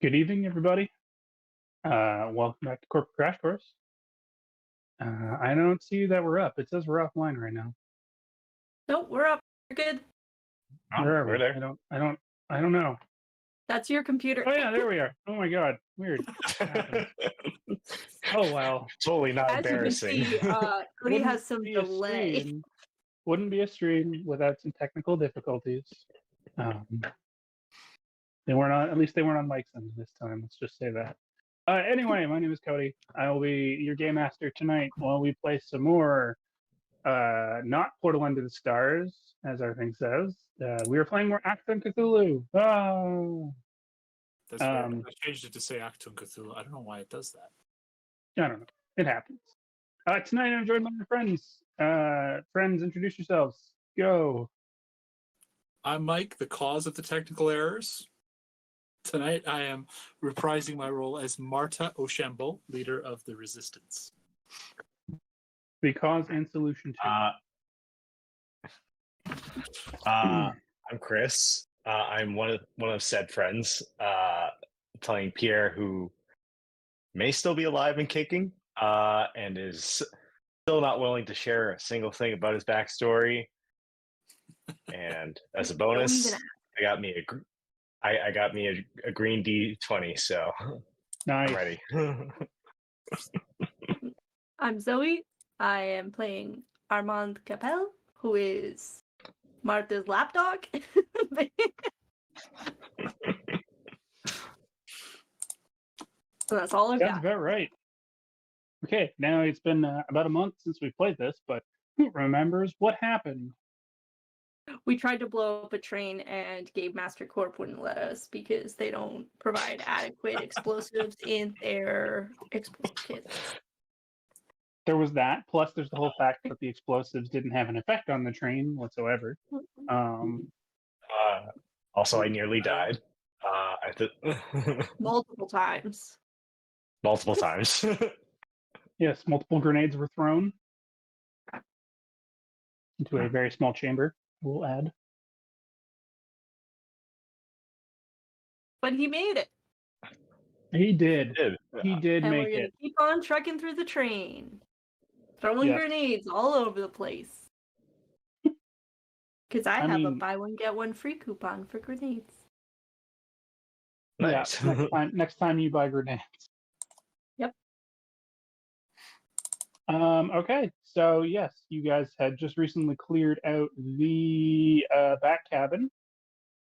Good evening, everybody. Welcome back to Corporate Crash Course. I don't see that we're up. It says we're offline right now. Nope, we're up. We're good. Where are we? We're there. I don't know. That's your computer. Oh yeah, there we are. Oh my god, weird. Oh wow. Totally not As embarrassing. you can see, Cody has some delay. Wouldn't be a stream without some technical difficulties. They weren't on. At least they weren't on Mike's end this time. Let's just say that. Anyway, my name is Cody. I will be your game master tonight while we play some more. Not Portal Into the Stars, as our thing says. We are playing more Achtung, Cthulhu. Oh. That's weird. I changed it to say Achtung Cthulhu. I don't know why it does that. I don't know. It happens. Tonight I'm joined by my friends. Friends, introduce yourselves. Go. I'm Mike, the cause of the technical errors. Tonight I am reprising my role as Marta Ochambeau, leader of the Resistance. The cause and solution to. I'm Chris. I'm one of said friends, playing Pierre, who may still be alive and kicking, and is still not willing to share a single thing about his backstory. And as a bonus, I got me a green D20, so Nice. I'm ready. I'm Zoe. I am playing Armand Capel, who is Martha's lapdog. So that's all I've Sounds got. about right. Okay, now it's been about a month since we played this, but who remembers what happened? We tried to blow up a train and Game Master Corp wouldn't let us because they don't provide adequate explosives in their explosive kits. There was that, plus there's the whole fact that the explosives didn't have an effect on the train whatsoever. Also, I nearly died. Multiple times. Multiple times. Yes, multiple grenades were thrown into a very small chamber, we'll add. But he made it. He did. He did And make we're going it. to keep on trucking through the train. Throwing Yes. grenades all over the place. Because I have a mean- buy one, get one free coupon for grenades. Nice. Yeah, next time you buy grenades. Yep. Okay, so yes, you guys had just recently cleared out the back cabin,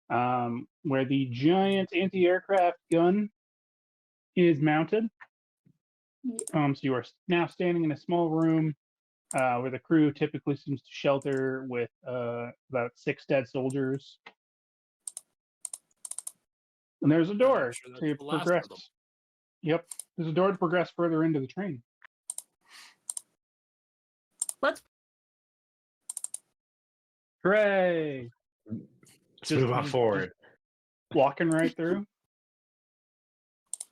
where the giant anti-aircraft gun is mounted. So you are now standing in a small room where the crew typically seems to shelter with about 6 dead soldiers. And there's a door sure that's to the last of progress. them. Yep, there's a door to progress further into the train. Let's. Hooray! Let's move on forward. Walking right through.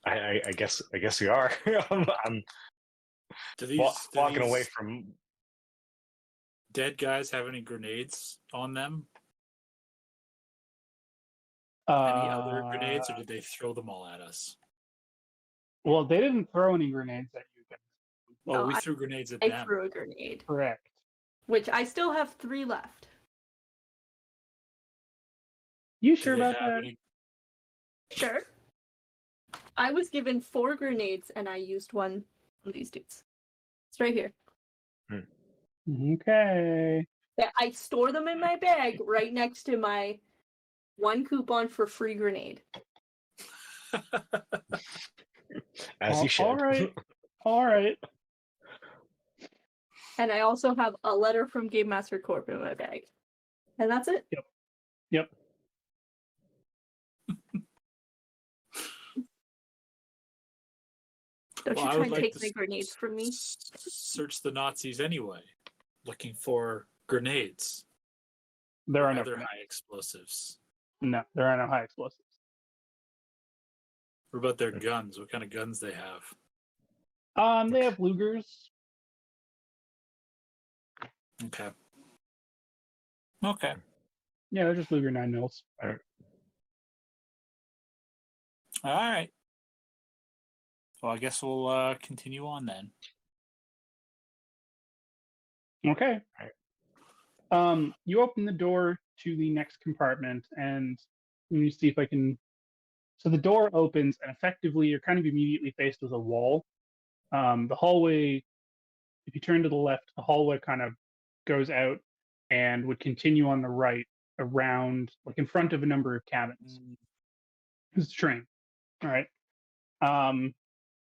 I guess we are. I'm walking away from. Dead guys have any grenades on them? Any other grenades, or did they throw them all at us? Well, they didn't throw any grenades at you guys. Well, No, we threw grenades at I them. threw a grenade. Correct. Which I still have 3 left. You Do sure they about have that? any- Sure. I was given 4 grenades and I used one of these dudes. It's right here. Okay. Yeah, I store them in my bag right next to my 1 coupon for free grenade. As you should. All right. All right. And I also have a letter from Game Master Corp in my bag. And that's it. Yep. Don't Well, you I try would and like take to my grenades from me. Search the Nazis anyway, looking for grenades. There or are no other grenades. high explosives. No, there are no high explosives. What about their guns? What kind of guns they have? They have Lugers. Okay. Okay. Yeah, they're just Luger 9mm. All All right. Well, I guess we'll continue on then. Okay. You open the door to the next compartment, and let me see if I can. So the door opens, and effectively, you're kind of immediately faced with a wall. The hallway, if you turn to the left, the hallway kind of goes out and would continue on the right around, like in front of a number of cabins. It's a train. All right.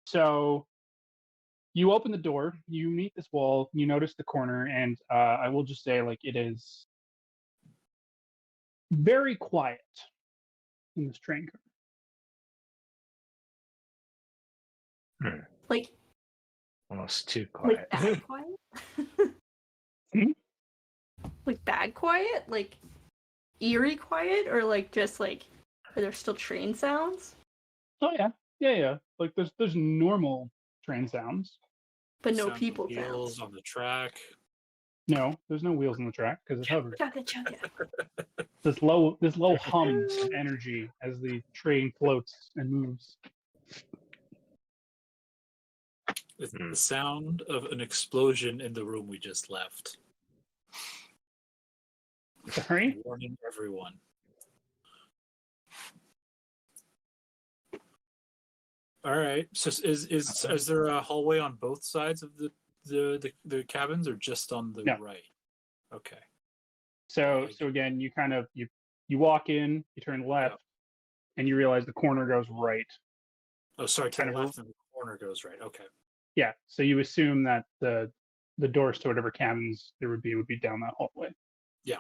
So you open the door, you meet this wall, you notice the corner, and I will just say, like, it is very quiet in this train car. Like Almost too quiet. bad quiet? Hmm? Like bad quiet? Like eerie quiet? Or like just like are there still train sounds? Oh yeah. Like there's normal train sounds. But no Sound of people wheels sounds. on the track. No, there's no wheels on the track because it's hovers. Chugga chugga. This low hum of energy as the train floats and moves. It's the sound of an explosion in the room we just left. Sorry? Warning everyone. All right. So is there a hallway on both sides of the cabins, or just on the No. right? Okay. So again, you kind of you walk in, you turn left, and you realize the corner goes right. Oh, sorry. To Kind the of left, and the corner goes right. Okay. Yeah. So you assume that the doors to whatever cabins there would be down that hallway. Yeah.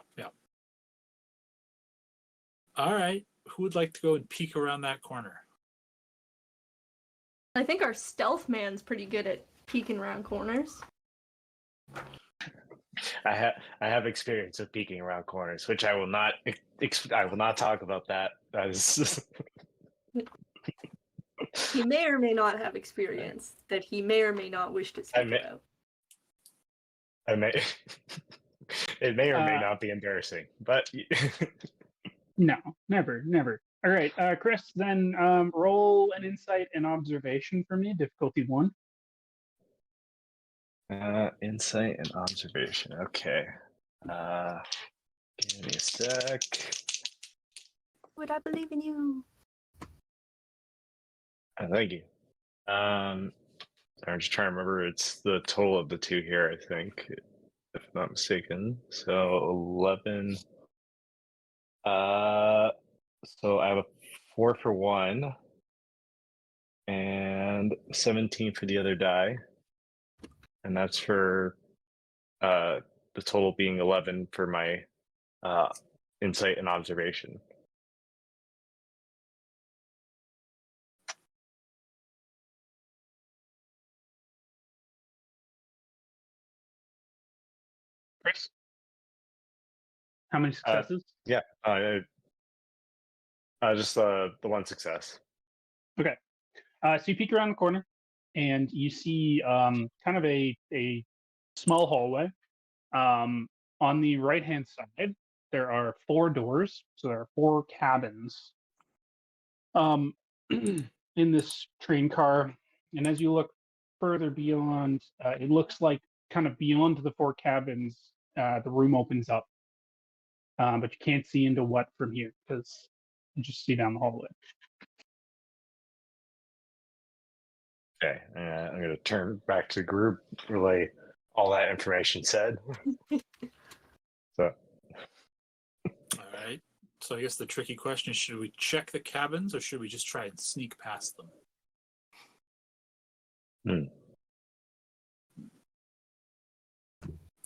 All right. Who would like to go and peek around that corner? I think our stealth man's pretty good at peeking around corners. I have experience of peeking around corners, which I will not talk about that. He may or may not have experience that he may or may not wish to speak about. I may it may or may not be embarrassing, but No, never. All right, Chris, then roll an insight and observation for me, difficulty 1. Insight and observation. Okay. Give me a sec. Would I believe in you? Oh, thank you. I'm just trying to remember. It's the total of the two here, I think, if I'm not mistaken. So 11. So I have a 4 for one, and 17 for the other die, and that's for the total being 11 for my insight and observation. Chris, how many successes? Yeah, just the one success. Okay. So you peek around the corner, and you see kind of a small hallway. On the right-hand side, there are 4 doors, so there are 4 cabins in this train car. And as you look further beyond, it looks like kind of beyond the 4 cabins, the room opens up, but you can't see into what from here because you just see down the hallway. Okay, I'm going to turn back to the group, relay all that information said. So, All right. So I guess the tricky question is, should we check the cabins or should we just try and sneak past them?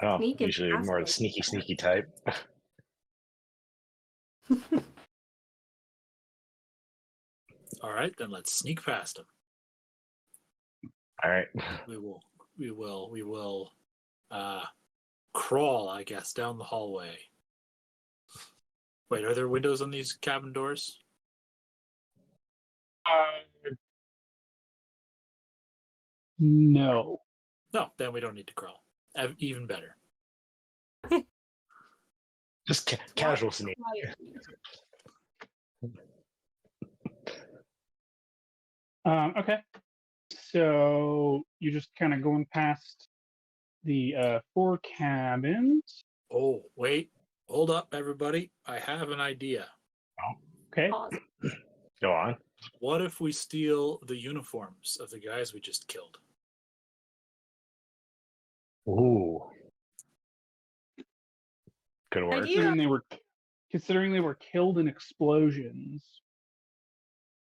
Oh, Sneak and usually pass more it. the sneaky type. All right, then let's sneak past them. All right. We will crawl, I guess, down the hallway. Wait, are there windows on these cabin doors? No. No, then we don't need to crawl. Even better. Just casual sneak. Okay. So you're just kind of going past the 4 cabins. Oh, wait. Hold up, everybody. I have an idea. Okay. Pause. Go on. What if we steal the uniforms of the guys we just killed? Ooh. Good work. Idea. Considering they were killed in explosions.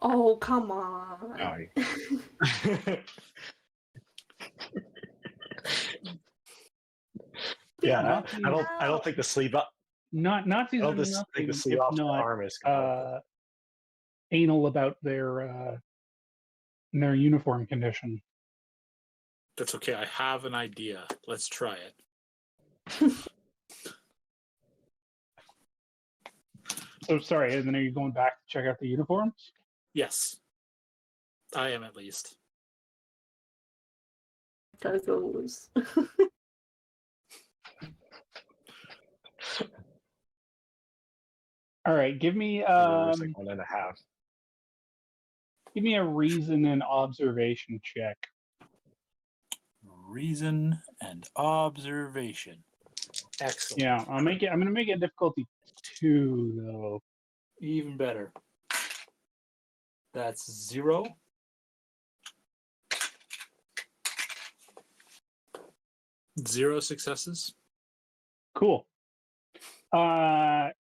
Oh, come on. Oh, yeah, Nazis, I don't think the sleeve up. Nazis I are don't just think nothing the sleeve if off the not arm is compatible. anal about their uniform condition. That's okay. I have an idea. Let's try it. So sorry, and then are you going back to check out the uniforms? Yes. I am, at least. Those. All right, give me There's like 1.5. give me a reason and observation check. Reason and observation. Excellent. Yeah, I'm gonna make it difficulty 2 though. Even better. That's 0. Zero successes. Cool. Yeah,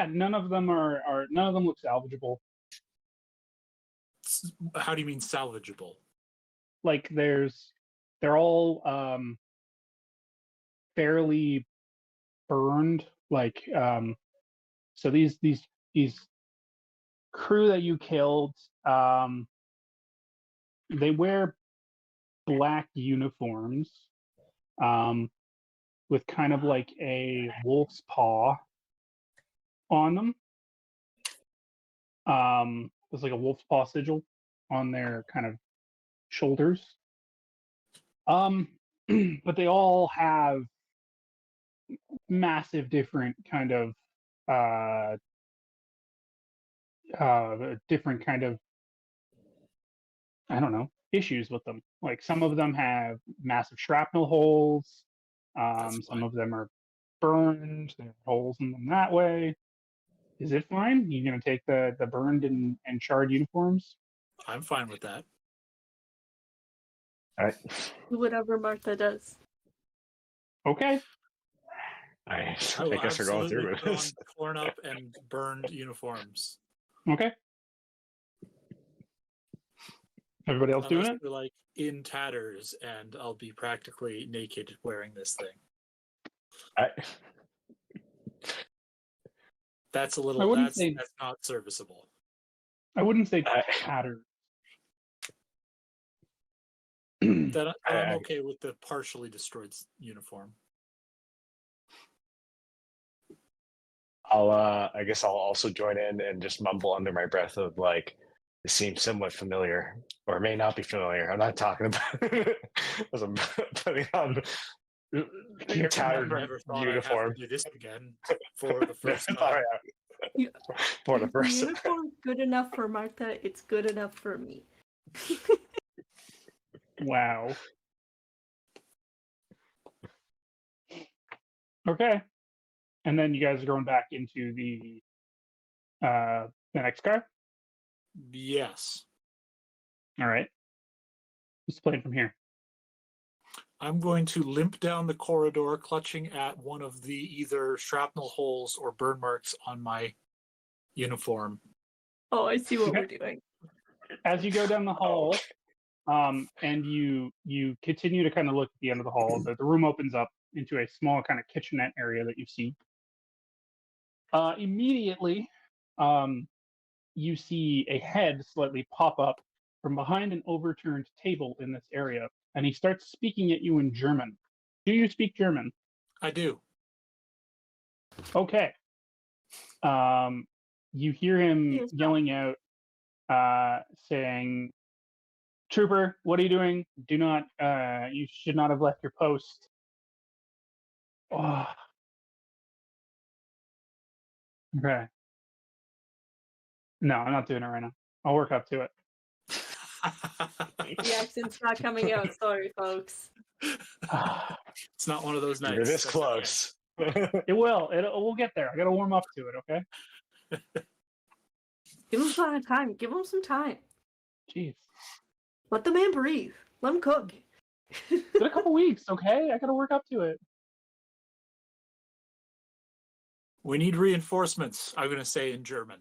none of them look salvageable. How do you mean salvageable? Like they're all fairly burned. Like so these crew that you killed, they wear black uniforms, with kind of like a wolf's paw on them. There's like a wolf's paw sigil on their kind of shoulders. But they all have massive different kind of different kind of, I don't know, issues with them. Like some of them have massive shrapnel holes. That's Some fine. of them are burned. There are holes in them that way. Is it fine? You gonna take the burned and charred uniforms? I'm fine with that. All right. Do whatever Martha does. Okay. I will guess we're going through absolutely with put on this. torn up and burned uniforms. Okay. Everybody else doing Unless it? they're like in tatters and I'll be practically naked wearing this thing. All right. That's a I little wouldn't that's say- that's not serviceable. I wouldn't say I- tattered. That I'm I- okay with the partially destroyed uniform. I guess I'll also join in and just mumble under my breath of like, it seems somewhat familiar, or it may not be familiar. I'm not talking about as I'm putting on tattered Never thought I'd have uniform. to do this again for the first time. All right. You- For the If first the uniform's good enough for Martha, it's good enough for me. Wow. Okay. And then you guys are going back into the next car. Yes. All right. Who's playing from here? I'm going to limp down the corridor, clutching at one of the either shrapnel holes or burn marks on my uniform. Oh, I see what Okay. we're doing. As you go down the hall, and you continue to kind of look at the end of the hall, the room opens up into a small kind of kitchenette area that you see. Immediately, you see a head slightly pop up from behind an overturned table in this area, and he starts speaking at you in German. Do you speak German? I do. Okay. You hear him Yes. yelling out, saying, "Trooper, what are you doing? Do not, you should not have left your post." Oh. Okay. No, I'm not doing it right now. I'll work up to it. The accent's not coming out. Sorry, folks. It's not one of those nights. You're this That's okay. close. It will. We'll get there. I got to warm up to it. Okay. Give him some time. Give him some time. Jeez. Let the man breathe. Let him cook. In a couple weeks. Okay. I got to work up to it. We need reinforcements, I'm going to say in German.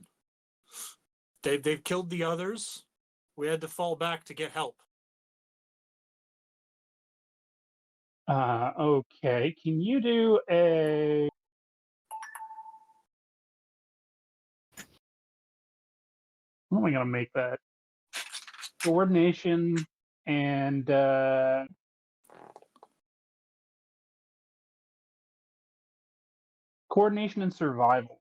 They've killed the others. We had to fall back to get help. Okay. Can you do a... How am I going to make that? Coordination and... Coordination and survival.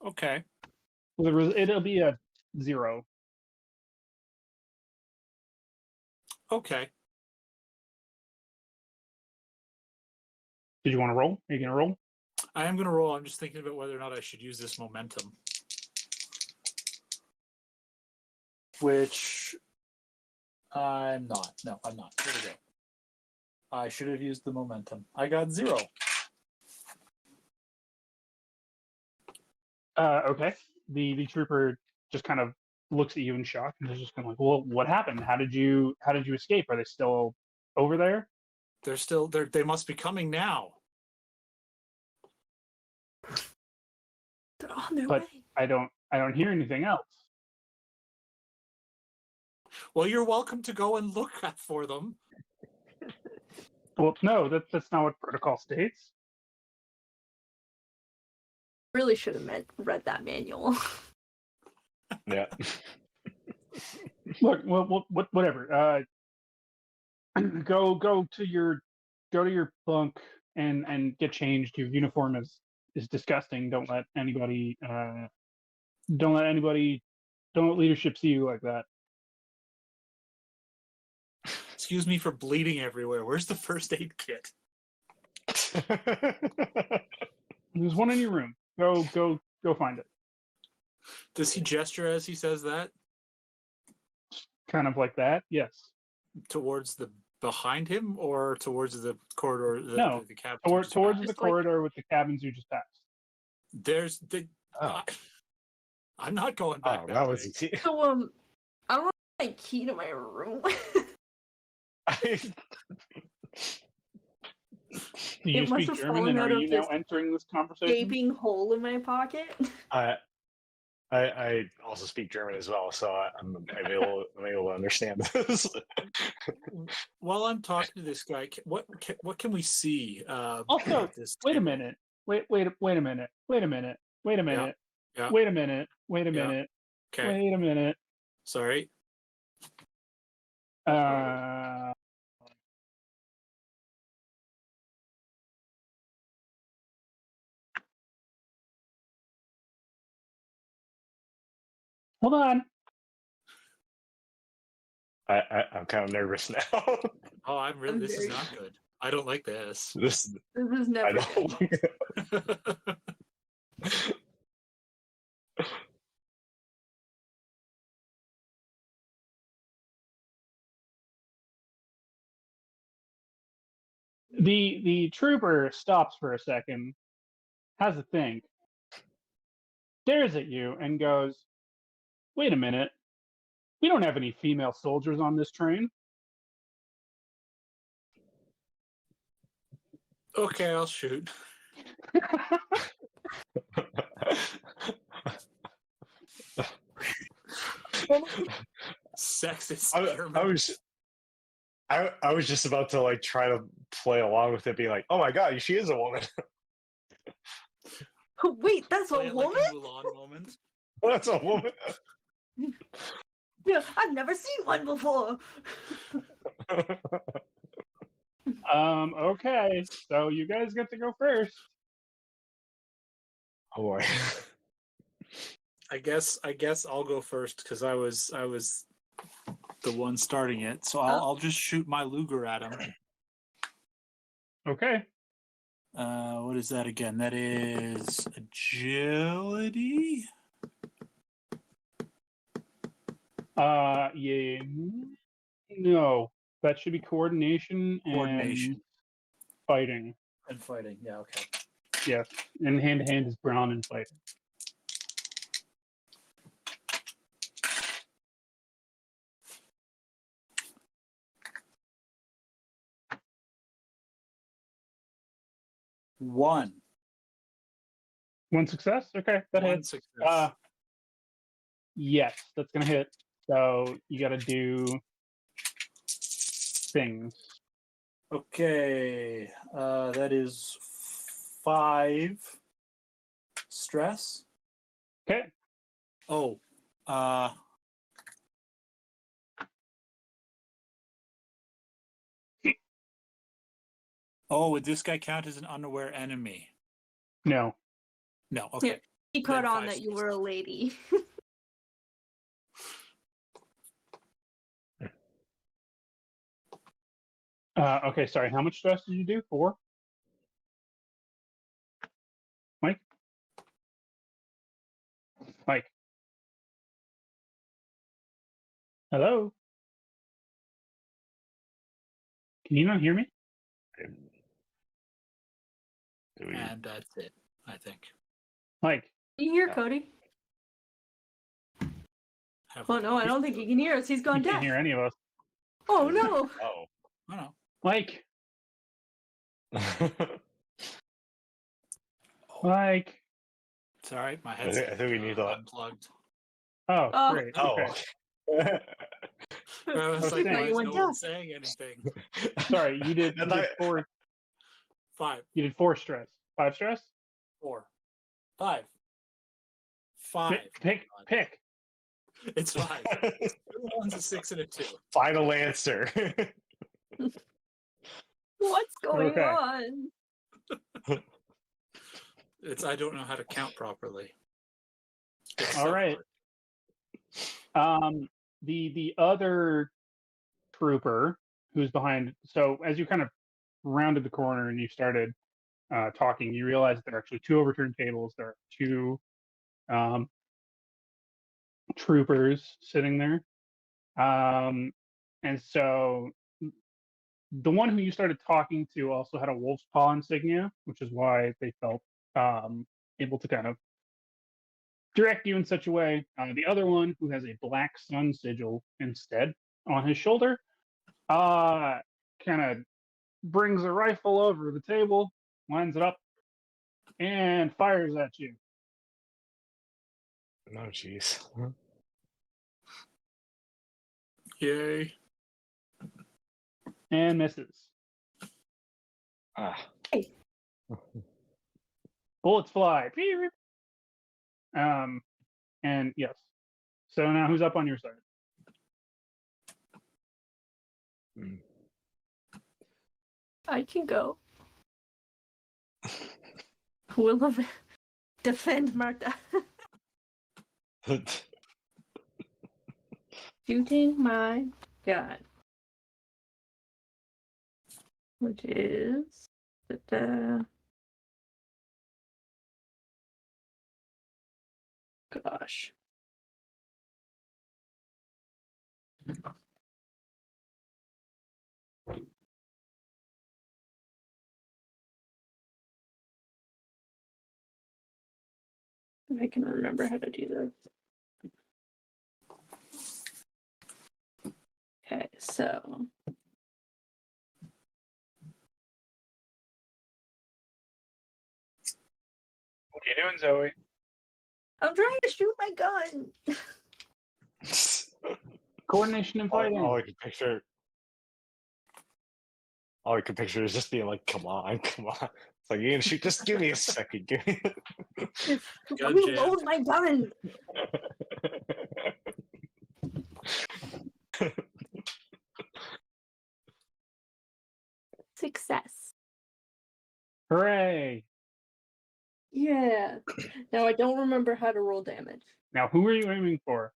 Okay. It'll be a 0. Okay. Did you want to roll? Are you going to roll? I am going to roll. I'm just thinking about whether or not I should use this momentum. Which I'm not. No, I'm not. Here we go. I should have used the momentum. I got 0. Okay. The trooper just kind of looks at you in shock and is just kind of like, "Well, what happened? How did you escape? Are they still over there?" They must be coming now. They're on their But way. I don't hear anything else. Well, you're welcome to go and look for them. Well, no, that's not what protocol states. Really should have read that manual. Yeah. Look, well, whatever. Go to your bunk and get changed. Your uniform is disgusting. Don't let leadership see you like that. Excuse me for bleeding everywhere. Where's the first aid kit? There's one in your room. Go find it. Does he gesture as he says that? Kind of like that. Yes. Towards the behind him or towards the corridor? No, the cabin. towards the Just corridor with the cabins you just passed. There's the. Oh. I'm not going back. Oh, that that way. was easy. So I don't have my key to my room. Do you It must speak have German, fallen and out are of you now this entering this conversation? gaping hole in my pocket. I also speak German as well, so I'm able to understand this. While I'm talking to this guy, what can we see? Also, at this wait a table? minute. Wait a minute. Wait a minute. Wait a minute. Yeah. Wait a minute. Wait a Yeah. minute. Okay. Wait a minute. Sorry. Hold on. I'm kind of nervous now. Oh, I'm really. I'm This is very- not good. I don't like this. This This is I never don't. good. The trooper stops for a second, has a think, stares at you, and goes, "Wait a minute. We don't have any female soldiers on this train." Okay, I'll shoot. Sexist German. I was just about to like try to play along with it, being like, "Oh my god, she is a woman." Wait, that's Play a it like woman? a Mulan moment. That's a woman. Yeah, I've never seen one before. Okay. So you guys get to go first. Oh boy. I guess I'll go first because I was the one starting it. So I'll just shoot my Luger at him. Okay. What is that again? That is agility. Yeah. No. That should be coordination, Coordination. and fighting. And fighting. Yeah, okay. Yes. And hand to hand is brawn and fighting. One. One success? Okay, that One hits. success. Yes, that's gonna hit. So you gotta do things. Okay. That is 5 stress. Okay. Oh. Would this guy count as an unaware enemy? No. No. Okay. He caught Then on 5 that you stress. were a lady. Okay, sorry. How much stress did you do? 4? Mike? Mike? Hello? Can you not hear me? Do we- And that's it, I think. Mike? You hear Yeah. Cody? Have Oh we- no, I don't think he can hear us. He's gone You can't deaf. hear any of us. Oh no. Oh. Oh, no. Mike? I Mike? Sorry, my think- headset I think we need to- unplugged. Oh, Oh. great. Oh. Okay. I was was like, saying- why You is went no one deaf. saying anything? Sorry, you did, I you thought- did 4. 5, You did 4 stress. 5 stress? 4, 5. 5. Pick. It's 5. 2 ones, a 6, and a 2. Final answer. What's going Okay. on? I don't know how to count properly. It's All right. The other trooper who's behind. So as you kind of rounded the corner and you started talking, you realized there are actually 2 overturned tables. There are 2 troopers sitting there, and so the one who you started talking to also had a wolf's paw insignia, which is why they felt able to kind of direct you in such a way. The other one, who has a black sun sigil instead on his shoulder, kind of brings a rifle over the table, lines it up, and fires at you. No, jeez. Yay. And misses. Ah. Bullets fly. And yes. So now who's up on your side? Hmm. I can go. Will defend Martha. Shooting my gun. Which is gosh. I can remember how to do this. Okay, so What are you doing, Zoe? I'm trying to shoot my gun. Coordination and fighting. All I can picture. All I can picture is just being like, "Come on, come on!" It's like, "You gonna shoot? Just give me a second. Give me." Gun Reload my gun. Success. Hooray! Yeah. Now I don't remember how to roll damage. Now, who are you aiming for?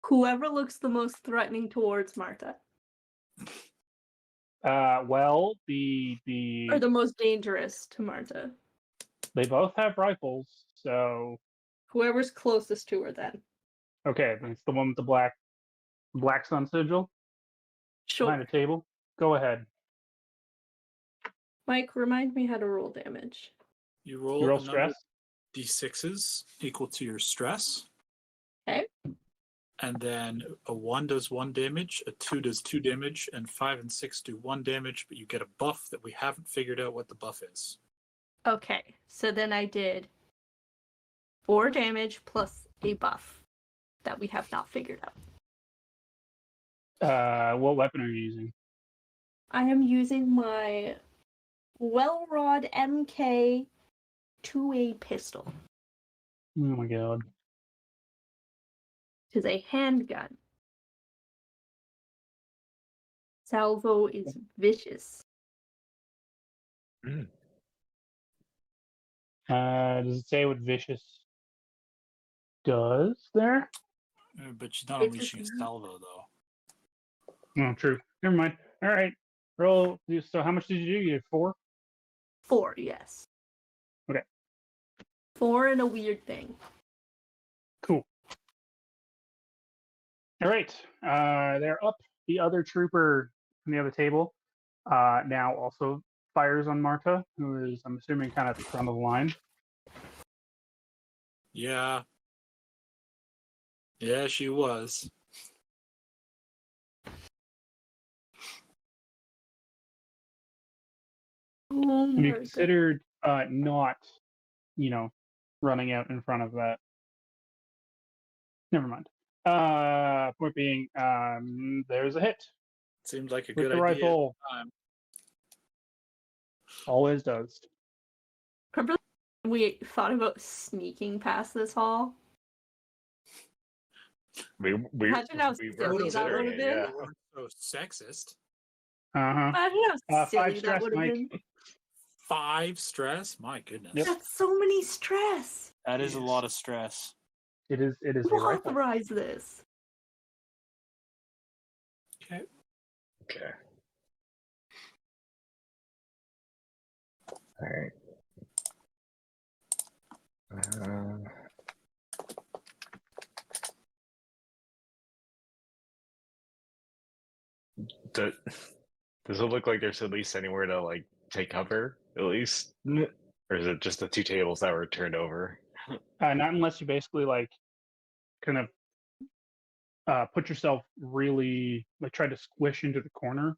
Whoever looks the most threatening towards Martha. Well, Or the most dangerous to Martha. they both have rifles, so Whoever's closest to her then. Okay, it's the one with the black sun sigil Sure. behind the table. Go ahead. Mike, remind me how to roll damage. You You roll roll a number of stress. d6s equal to your stress. Okay. And then a 1 does 1 damage, a 2 does 2 damage, and 5 and 6 do 1 damage, but you get a buff that we haven't figured out what the buff is. Okay, so then I did 4 damage plus a buff that we have not figured out. What weapon are you using? I am using my Wellrod MK 2A pistol. Oh my god. It is a handgun. Salvo is vicious. Mm. Does it say what vicious does there? But she's not It's unleashing a just- salvo, though. Oh, true. Never mind. All right. Roll. So how much did you do? You did 4? 4, yes. Okay. 4 and a weird thing. Cool. All right. They're up. The other trooper from the other table now also fires on Marta, who is, I'm assuming, kind of at the front of the line. Yeah. Yeah, she was. Oh Have my you god. considered not, running out in front of that? Never mind. Point being, there's a hit Seemed like a with good the idea. rifle. Always does. Remember we thought about sneaking past this hall? We Imagine how we silly were that considering would've it, been. yeah. You weren't so sexist. Uh-huh. Imagine how 5 silly that stress, would have Mike. been. 5 stress? My goodness. Yep. That's so many stress. That is a Yes. lot of stress. It is a Who rifle. authorized this? Okay. Okay. All right. Does it look like there's at least anywhere to like take cover at least, or is it just the 2 tables that were turned over? Not unless you basically kind of put yourself really try to squish into the corner,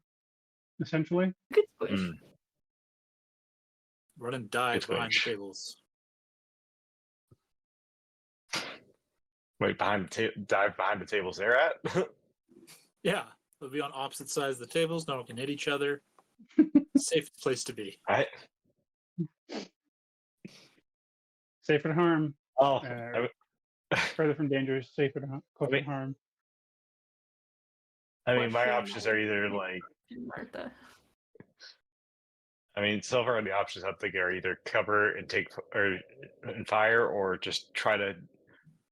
essentially. Good squish. Mm. Run and dive Good behind the switch. tables. Wait, dive behind the tables they're at. Yeah. They'll be on opposite sides of the tables. No one can hit each other. Safe place to be. I Safer to harm. oh, Further from danger, safer to closer mean- to harm. I mean, my Question options are either like, Martha. I mean, so far the options I'm thinking are either cover and and fire, or just try to,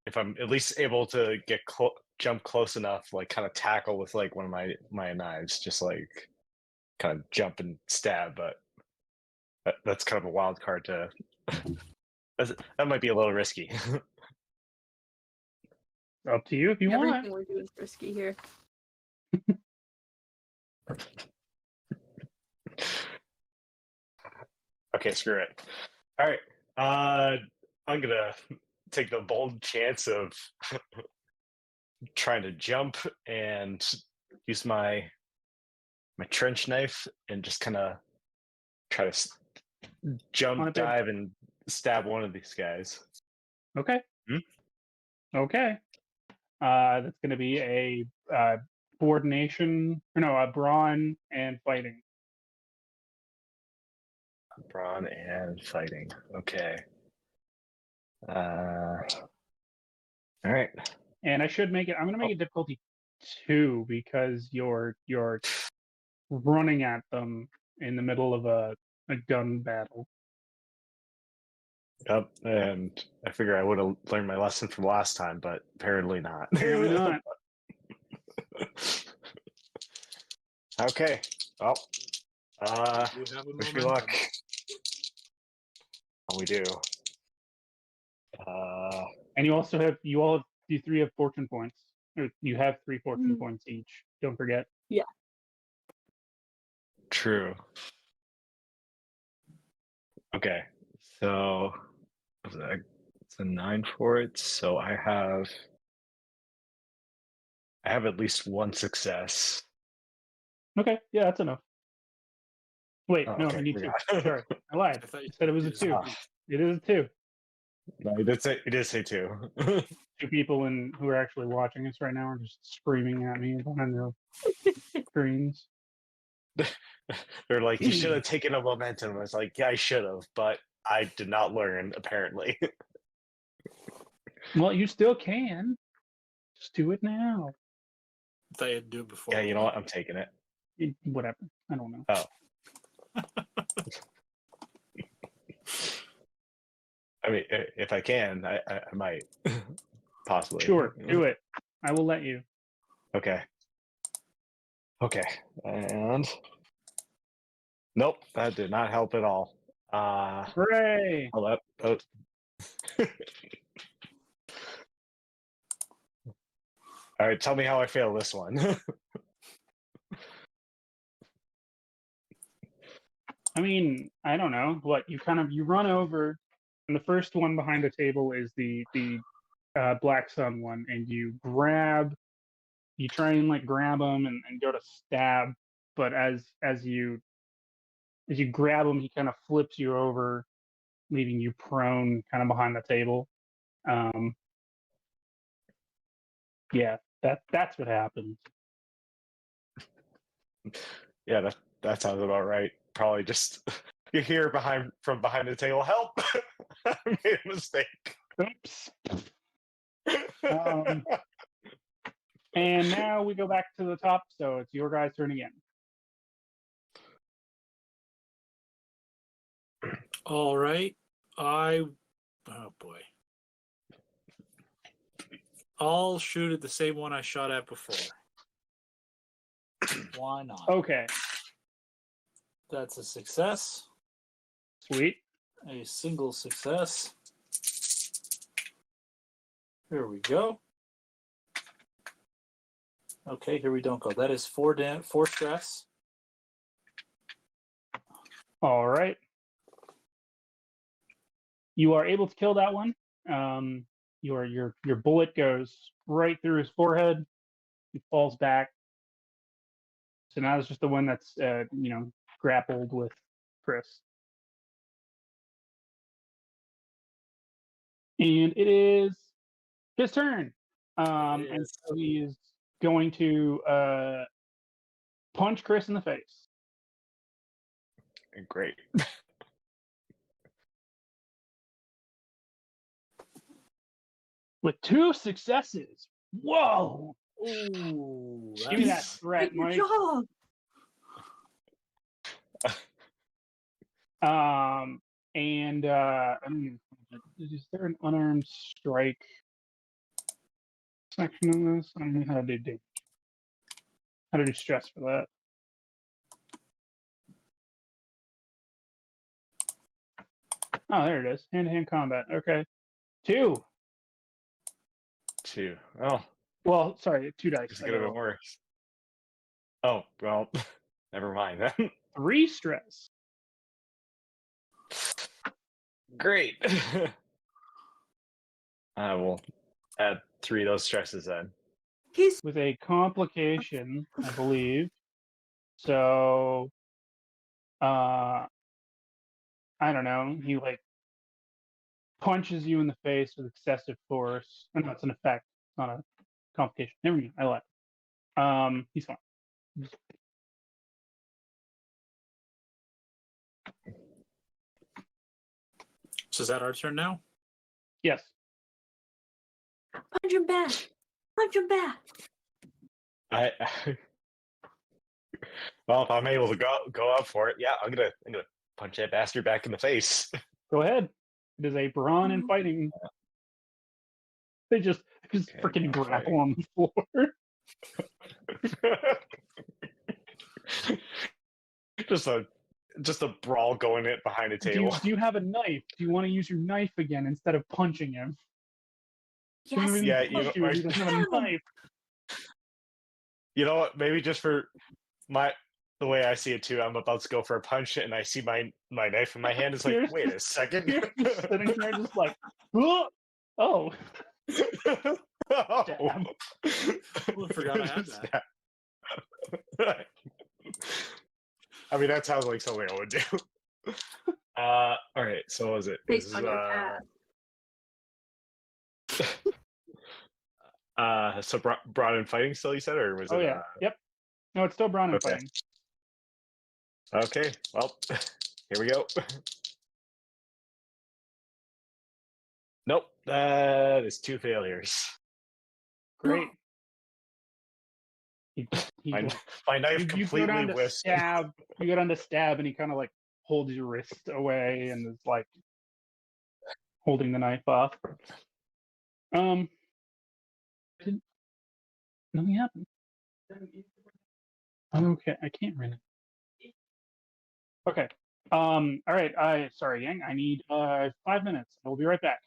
if I'm at least able to get jump close enough, like kind of tackle with like one of my knives, just like kind of jump and stab. But that's kind of a wild card to. That might be a little risky. Up to you if you want. Everything we're doing is risky here. Okay, screw it. All right, I'm gonna take the bold chance of trying to jump and use my trench knife and just kind of try to jump, On it, babe. dive, and stab one of these guys. Okay. Hmm? Okay. That's going to be a coordination, a brawn and fighting. Brawn and fighting. Okay. All right. And I should make it. I'm going to make it difficulty 2 because you're running at them in the middle of a gun battle. Yep. And I figure I would have learned my lesson from last time, but apparently not. Apparently not. Okay. Well, You have a wish me momentum. luck. Oh, we do. And you all have you three have fortune points. Or you have 3 fortune points each. Don't forget. True. Okay, so it's a 9 for it. So I have at least one success. Okay, yeah, that's enough. Wait, Oh, no, okay, you need 2. forgot. Sorry, I lied. I thought I you said it was a used 2. one. It is a 2. No, it did say 2. 2 people who are actually watching us right now are just screaming at me behind their screens. They're like, you should have taken a momentum. I was like, yeah, I should have, but I did not learn, apparently. Well, you still can. Just do it now. I thought you had to do it before. Yeah, you know what? I'm taking it. Whatever. I don't know. Oh. I mean, if I can, I might. Possibly. Sure, do it. I will let you. Okay. Okay. And nope, that did not help at all. Hooray! Hold up. Oh. All right, tell me how I fail this one. I mean, I don't know. What you run over, and the first one behind the table is the Black Sun one, and you try and like grab him and go to stab, but as you grab him, he kind of flips you over, leaving you prone, kind of behind the table. Yeah, that's what happened. Yeah, that sounds about right. Probably just you hear from behind the table, help! I made a mistake. Oops. And now we go back to the top, so it's your guys' turn again. All right. Oh boy. I'll shoot at the same one I shot at before. Why not? Okay, That's a success. sweet. A single success. Here we go. Okay, here we don't go. That is 4 stress. All right. You are able to kill that one. Your bullet goes right through his forehead. He falls back. So now it's just the one that's grappled with Chris. And it is his turn. And so he is going to punch Chris in the face. Great. With 2 successes. Whoa! Ooh, Give me that threat, Good Mike. job. And is there an unarmed strike section of this? I don't know how to do stress for that. Oh, there it is. Hand-to-hand combat. Okay. 2. 2. Oh, Well, sorry, 2 dice. it's a bit worse. Oh, well, never mind then. 3 stress. Great. I will add 3 of those stresses then. With a complication, I believe. So, I don't know. He punches you in the face with excessive force. Oh, no, it's an effect, not a complication. Never mind. I lied. He's fine. So is that our turn now? Yes. Punch him back. Punch him back. Well, if I'm able to go up for it, yeah, I'm gonna punch that bastard back in the face. Go ahead. It is a brawn and fighting. They just freaking grapple on the floor. just a brawl going it behind a table. Do you have a knife? Do you want to use your knife again instead of punching him? Yes. Doesn't Yeah, even you know, push you if he doesn't have a knife. you know what? Maybe just for the way I see it too, I'm about to go for a punch, and I see my knife in my hand. It's like, Pierce wait a second. You're just sitting there, just like, oh, oh, Oh. damn. Oh, I forgot I had that. Stab. I mean, that sounds like something I would do. All right. So what was it? This Based is on your past. so brought in fighting still, you said, or was Oh it? yeah, yep. No, it's still Braun and Okay. fighting. Okay. Well, here we go. Nope. That is 2 failures. Great. He My, like, my knife you go completely down to whiffs. stab. You go down to stab, and he kind of like holds your wrist away and is like holding the knife off. Didn't, nothing happened. Okay, I can't run it. Okay. All right. Sorry, gang. I need 5 minutes. I will be right back.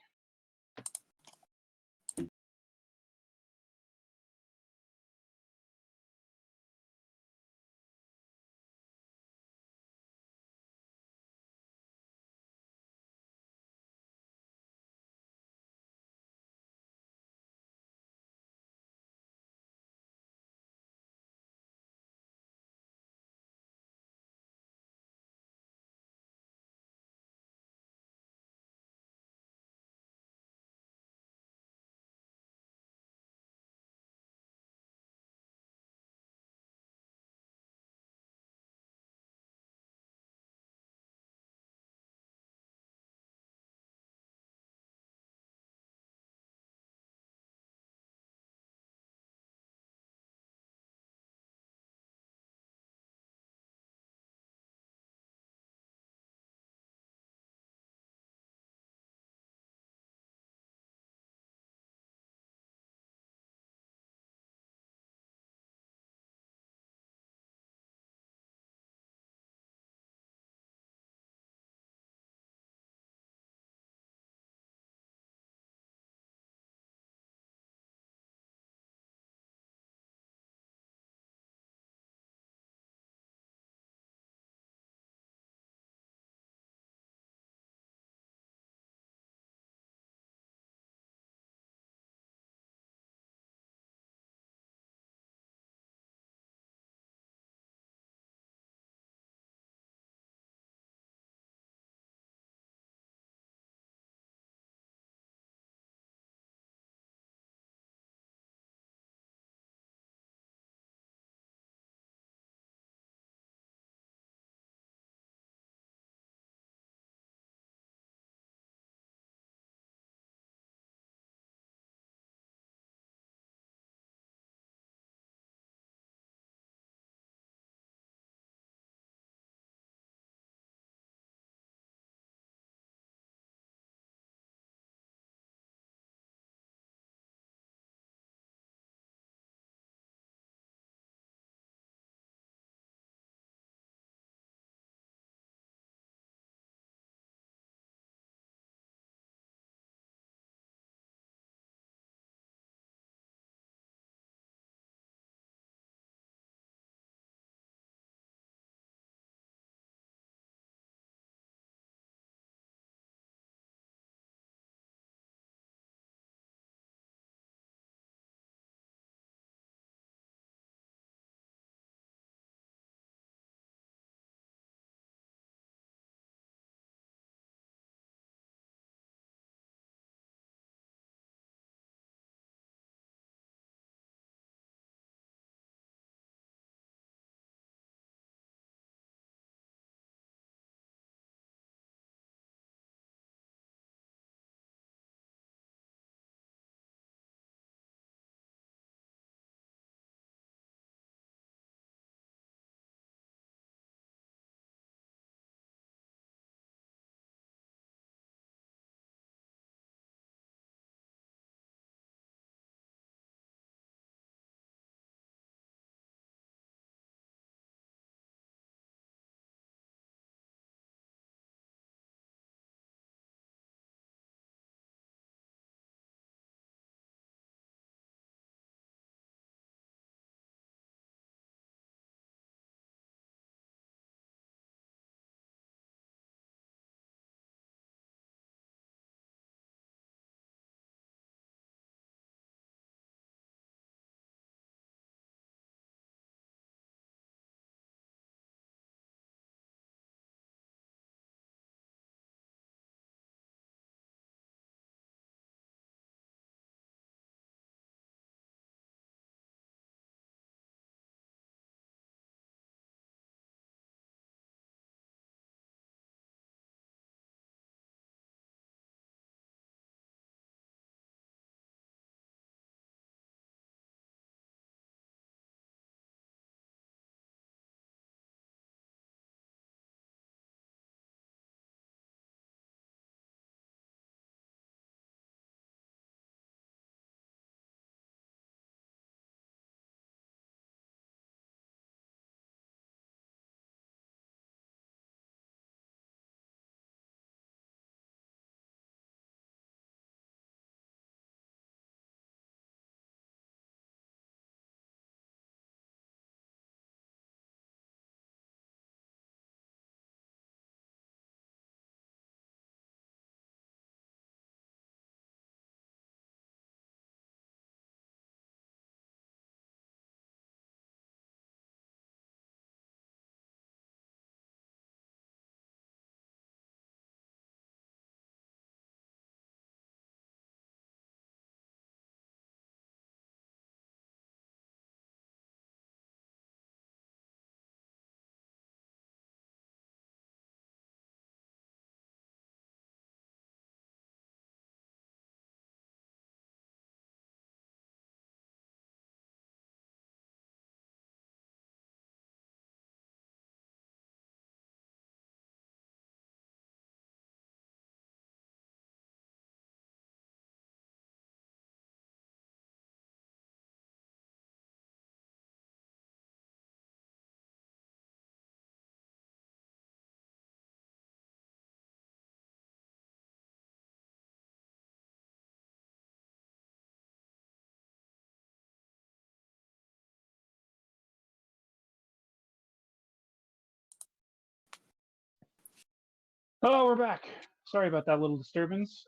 Oh, we're back. Sorry about that little disturbance.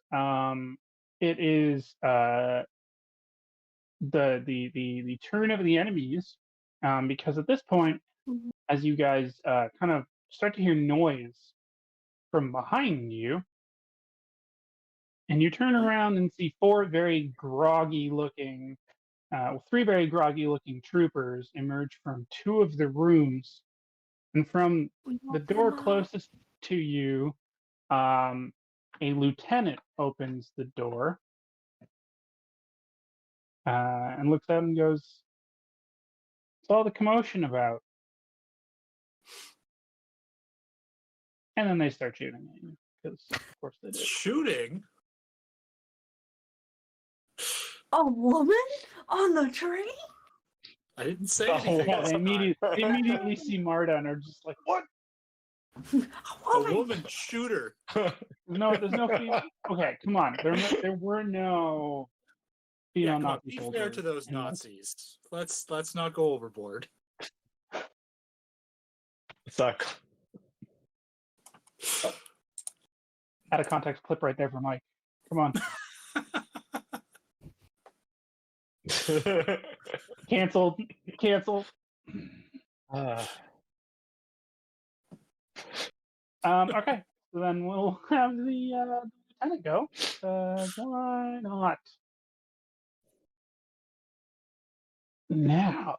It is the turn of the enemies, because at this point, Mhm. as you guys kind of start to hear noise from behind you, and you turn around and see three very groggy looking troopers emerge from two of the rooms, and from We the want door them out. closest to you, a lieutenant opens the door and looks out and goes, "What's all the commotion about?" And then they start shooting at you because, of course, they did. Shooting? A woman on the train? I didn't say Oh, anything. Yeah, this they time. immediately see Marta and are just like, "What? A A woman. woman shooter. There's no female." Okay, come on. There were no female Yeah, come on, Nazi be soldiers. fair to those in this. Nazis. Let's not go overboard. Suck. Out of context clip right there for Mike. Come on, canceled. Okay, so then we'll have the lieutenant go. Why not? Now,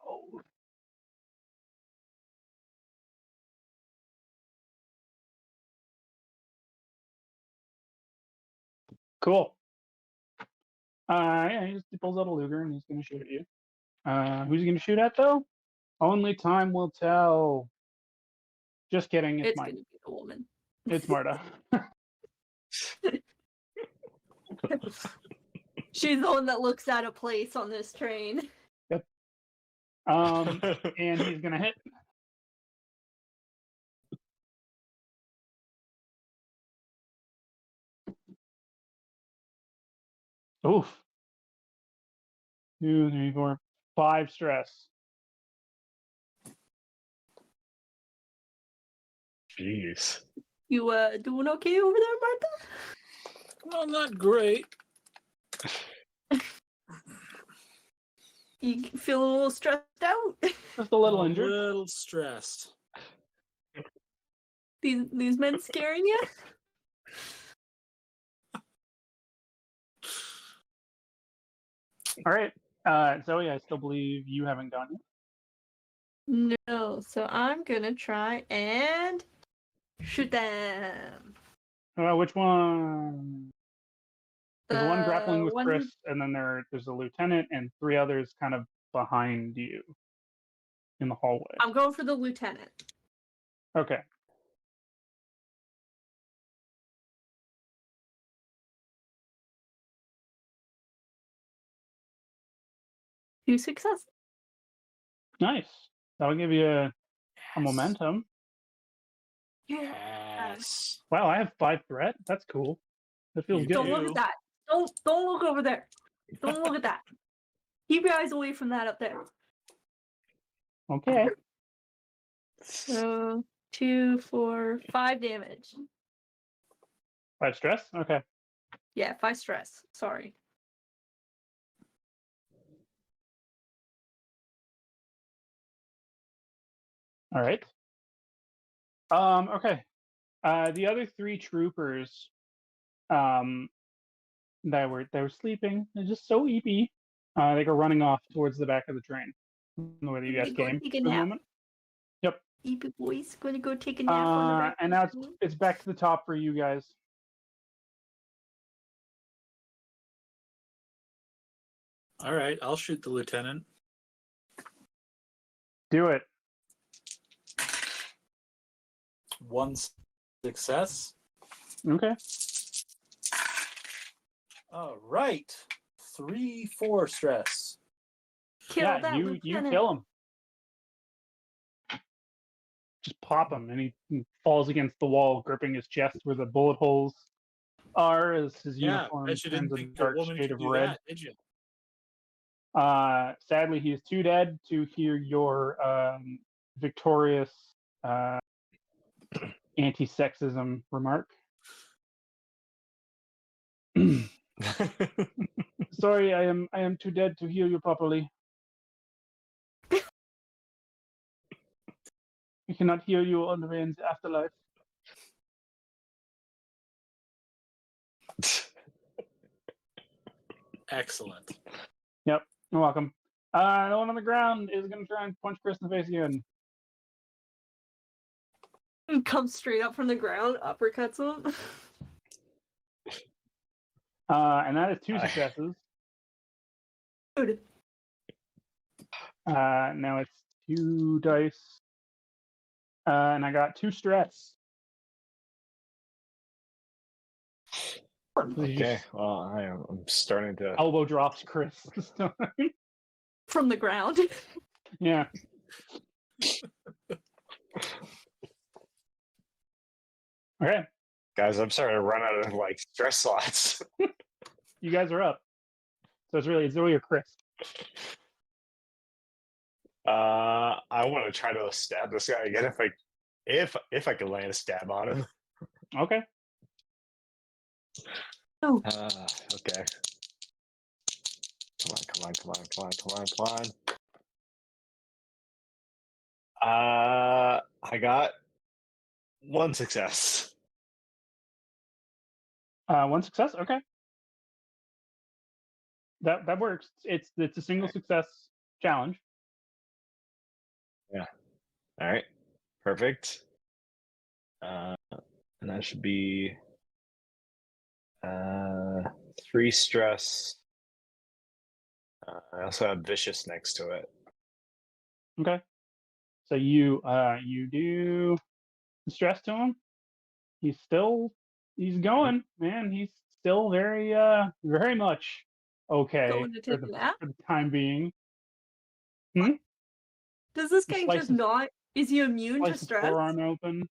cool. Yeah, he pulls out a Luger and he's going to shoot at you. Who's he going to shoot at though? Only time will tell. Just kidding. It's It's Mike. gonna be the woman. It's Marta. She's the one that looks out of place on this train. And he's going to hit. Oof. 2, 3, 4, 5 stress. Jeez. You doing okay over there, Martha? Well, not great. You feel a little stressed out? Just a little A injured. little stressed. These men scaring you? All right. Zoe, I still believe you haven't gone yet. No, so I'm gonna try and shoot them. Which one? There's one grappling with one- Chris, and then there's a lieutenant and 3 others kind of behind you in the hallway. I'm going for the lieutenant. Okay. Two successes. Nice. That'll give you a momentum. Yes. Wow, I have 5 threat. That's cool. That feels You good. Don't look do. at that. Don't look over there. Don't look at that. Keep your eyes away from that up there. Okay. So 2, 4, 5 damage. 5 stress. Okay. Yeah, 5 stress. Sorry. All right. Okay. The other 3 troopers, that were sleeping. They're just so eepy. They go running off towards the back of the train. The way that you guys They go came take a for the nap. moment. Yep. Eepy boy's gonna go take a nap on the back. And now it's back to the top for you guys. All right, I'll shoot the lieutenant. Do it. 1 success. Okay. All right. 3, 4 stress. Kill Yeah, that you lieutenant. kill him. Just pop him, and he falls against the wall, gripping his chest where the bullet holes are, as his Yeah, uniform bet you turns didn't a think a dark woman shade could of do red. that, did you? Sadly, he is too dead to hear your victorious anti-sexism remark. Sorry, I am too dead to hear you properly. I cannot hear you on the way in the afterlife. Excellent. Yep, you're welcome. The one on the ground is going to try and punch Chris in the face again. Comes straight up from the ground, uppercuts him. And that is 2 successes. Dude. Now it's 2 dice. And I got 2 stress. Okay, well, I'm starting to. Elbow drops Chris. From the ground. Yeah. Okay, Guys, I'm starting to run out of like stress slots. you guys are up. So it's really Zoe or Chris. I want to try to stab this guy again if I can land a stab on him. Okay. Oh. Okay. Come on. I got 1 success. 1 success. Okay. That works. It's a single success challenge. All right. Perfect. And that should be 3 stress. I also have vicious next to it. Okay. So you do the stress to him. He's going, man. He's still very much okay Going to take a nap? for the time being. Does this guy Slice just his- not? Is he immune to Slice his stress? forearm open.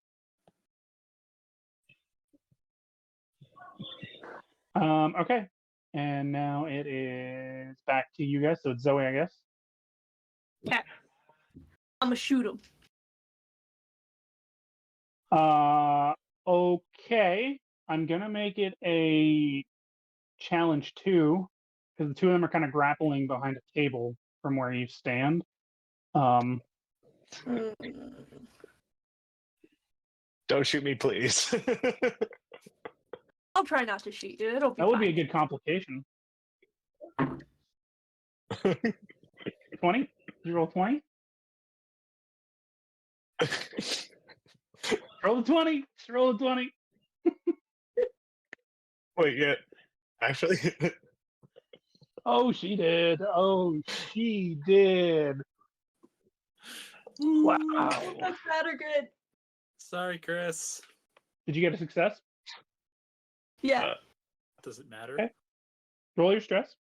Okay. And now it is back to you guys. So it's Zoe, I guess. Yeah. I'm gonna shoot him. Okay. I'm gonna make it a challenge 2 because the 2 of them are kind of grappling behind a table from where you stand. Mm. Don't shoot me, please. I'll try not to shoot you. It'll be That would be a fine. good complication. 20? Did you roll 20? Roll the 20. Just roll the 20. Wait, yeah. Actually, Oh, she did. Oh, she did. Wow. Oh, that's bad or good. Sorry, Chris. Did you get a success? Yeah. Does it matter? Okay. Roll your stress.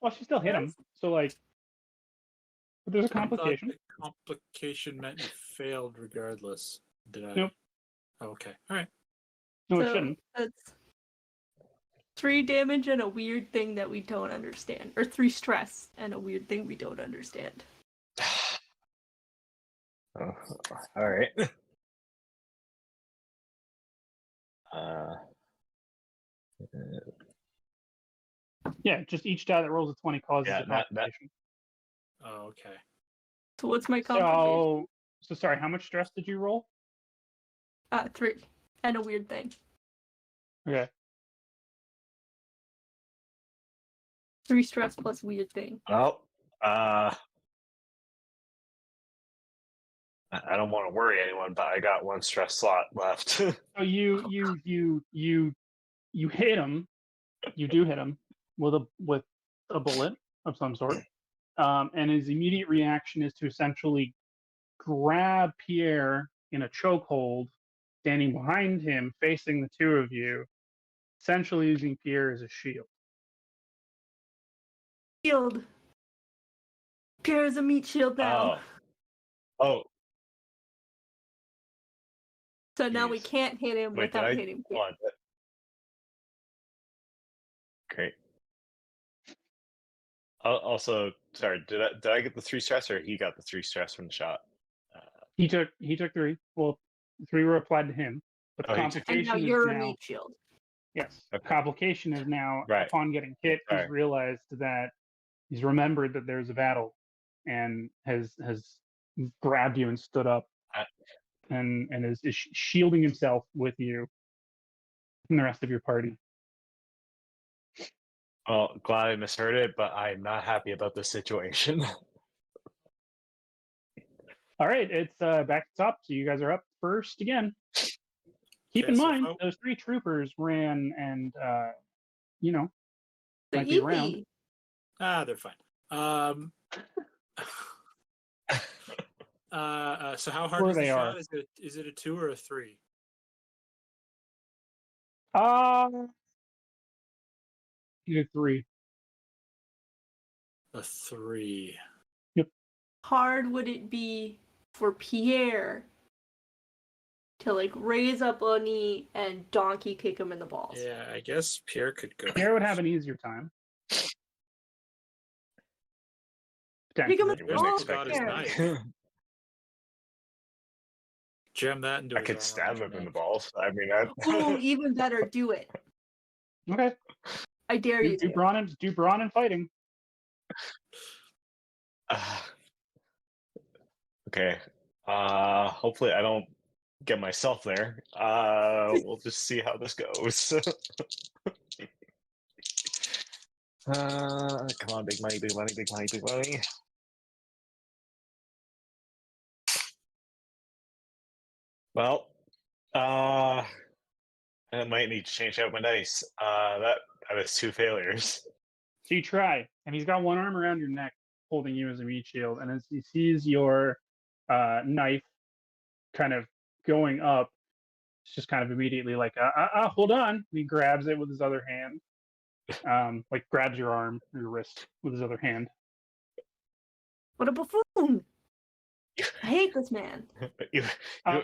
Well, she still hit him. Yes. So, like, but there's a I thought complication. the complication meant you failed regardless. Did I? Nope. Oh, okay. All right. No, it So shouldn't. that's 3 damage and a weird thing that we don't understand. Or 3 stress and a weird thing we don't understand. all right. Yeah, just each die that rolls a 20 causes Yeah, a that- complication. Oh, okay. So what's my complication? So sorry, how much stress did you roll? 3. And a weird thing. Okay. 3 stress plus weird thing. Well, I don't want to worry anyone, but I got 1 stress slot left. So you hit him. You do hit him with a bullet of some sort. And his immediate reaction is to essentially grab Pierre in a chokehold, standing behind him, facing the 2 of you, essentially using Pierre as a shield. Shield. Pierre is a meat shield now. Oh, So now we jeez. can't hit him wait, without hitting Pierre. hold on. Great. Also, sorry, did I get the 3 stress, or he got the 3 stress from the shot? He took 3. Well, 3 were applied to him, but the Oh, he took- And complication now is you're a now meat shield. Yes. Okay. Complication is now, Right. upon getting hit, he's Sorry. realized that he's remembered that there's a battle, and has grabbed you and stood up, I- and is shielding himself with you and the rest of your party. Well, glad I misheard it, but I'm not happy about the situation. All right, it's back to top, so you guys are up first again. Keep in Okay, so mind, how- those 3 troopers ran and, you know, They're might be around. easy. they're fine. So how hard Where is the they shot? are. Is it a 2 or a 3? Either 3. A 3. Hard would it be for Pierre to like raise up a knee and donkey kick him in the balls? Yeah, I guess Pierre could go. Pierre would have an easier time. Pick him Potentially. up. You wouldn't Oh, expect his Pierre. knife. Jam that into I his could arm stab around him in the neck. balls. I mean, Oh, even better. Do it. Okay. I dare you Do to. brawn and fighting. Okay. Hopefully I don't get myself there. We'll just see how this goes. Come on, big money, big money, big money, big money. Well, I might need to change out my dice. That is 2 failures. So you try, and he's got one arm around your neck, holding you as a meat shield, and as he sees your knife kind of going up, it's just kind of immediately like, hold on. And he grabs it with his other hand, like grabs your arm or your wrist with his other hand. What a buffoon! I hate this man. Um,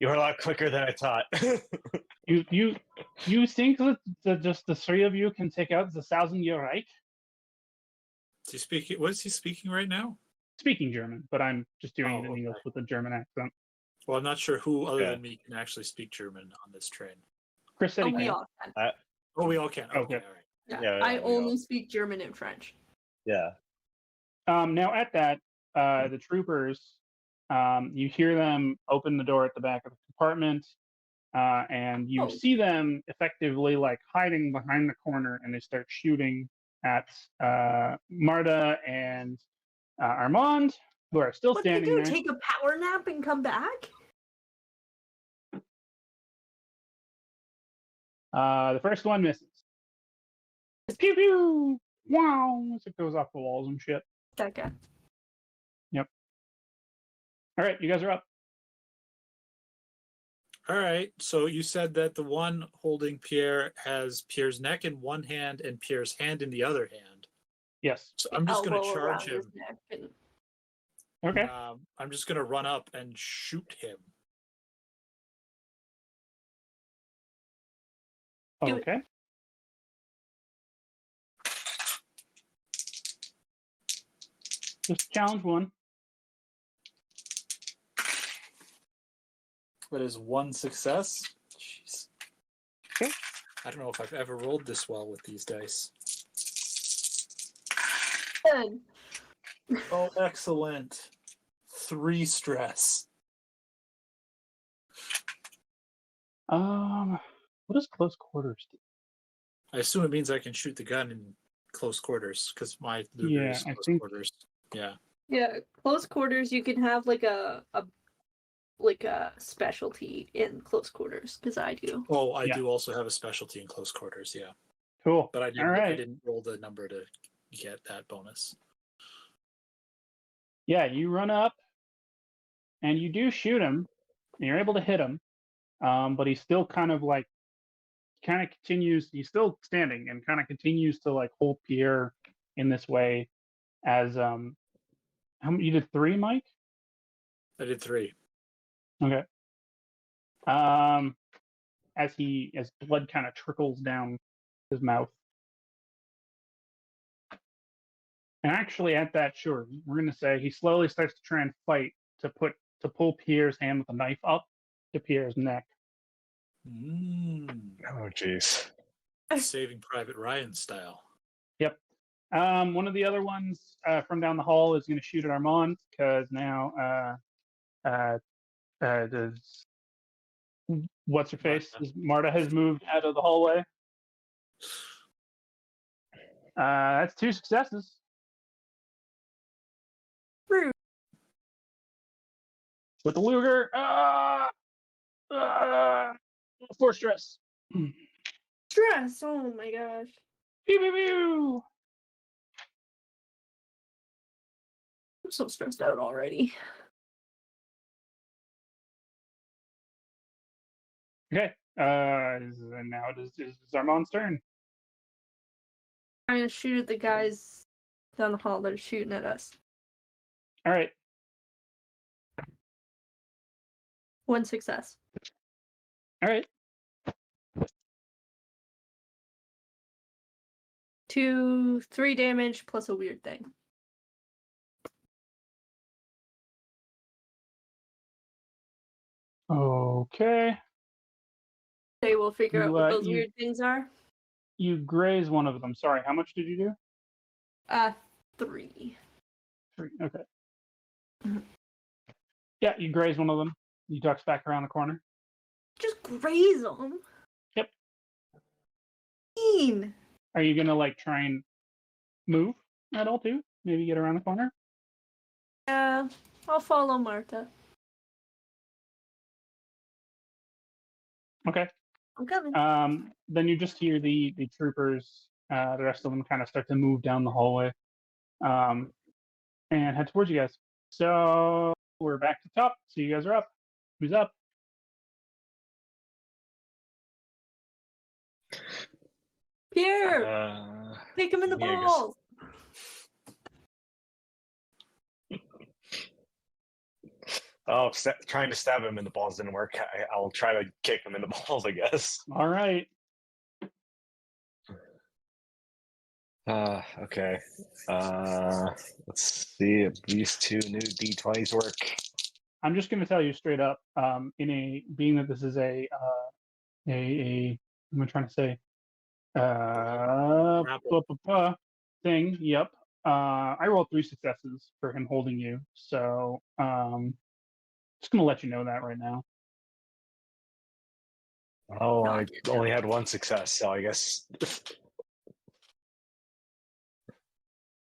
You're a lot quicker than I thought. you think that just the 3 of you can take out the 1,000-year Reich? Is he speaking? What is he speaking right now? Speaking German, but I'm just doing it in Oh, English okay. with a German accent. Well, I'm not sure who other Yeah. than me can actually speak German on this train. Chris said Oh, he we can. all can. Oh, we all can. Okay, Okay. all right. Yeah. Yeah, I we all- only speak German and French. Yeah. Now at that, the troopers, you hear them open the door at the back of the compartment, and you Oh. see them effectively like hiding behind the corner, and they start shooting at Marta and Armand, who are still What do they standing do? there. Take a power nap and come back? The first one misses. Pew pew! Wow! As it goes off the walls and shit. That guy. All right, you guys are up. All right. So you said that the one holding Pierre has Pierre's neck in one hand and Pierre's hand in the other hand. Yes. So I'm just going to Elbow charge around his him. neck and- Okay. I'm just going to run up and shoot him. Do it. Okay. Just challenge one. That is 1 success. Jeez. Okay. I don't know if I've ever rolled this well with these dice. Good. Oh, excellent. 3 stress. What does close quarters do? I assume it means I can shoot the gun in close quarters because my Luger Yeah, is I close think- quarters. Yeah. Yeah, close quarters. You can have like a specialty in close quarters because I do. Oh, I Yeah. do also have a specialty in close quarters. Yeah, Cool. but I didn't. All right. I didn't roll the number to get that bonus. Yeah, you run up and you do shoot him, and you're able to hit him. But he's still kind of continues, he's still standing and kind of continues to like hold Pierre in this way as how many, you did 3, Mike? I did 3. Okay. As blood kind of trickles down his mouth. And actually at that, sure, we're gonna say he slowly starts to try and fight to pull Pierre's hand with a knife up to Pierre's neck. Mm. Oh, jeez. Saving Private Ryan style. Yep. One of the other ones from down the hall is going to shoot at Armand because now does what's her face? Marta has moved out of the hallway. That's 2 successes. Rude. With the Luger. 4 stress. Stress. Oh my gosh. Pew, pew, pew. I'm so stressed out already. Okay. And now it is Armand's turn. I'm gonna shoot at the guys down the hall that are shooting at us. All right. 1 success. All right. 2, 3 damage plus a weird thing. Okay. They will figure out You, what those you- weird things are. You graze one of them. Sorry, how much did you do? 3. 3. Okay. Mhm. Yeah, you graze one of them. He ducks back around the corner. Just graze them. Yep. Mean. Are you gonna like try and move at all too? Maybe get around the corner. Yeah, I'll follow Marta. Okay. I'm coming. Then you just hear the troopers, the rest of them kind of start to move down the hallway, and head towards you guys. So we're back to top. So you guys are up. Who's up? Pierre, take him in the yeah, I guess. balls. Oh, trying to stab him in the balls didn't work. I'll try to kick him in the balls, I guess. All right. Okay. Let's see if these 2 new D20s work. I'm just gonna tell you straight up. Being that this is a what am I trying to say? Thing. Yep. I rolled 3 successes for him holding you. So just gonna let you know that right now. Oh, I only had 1 success, so I guess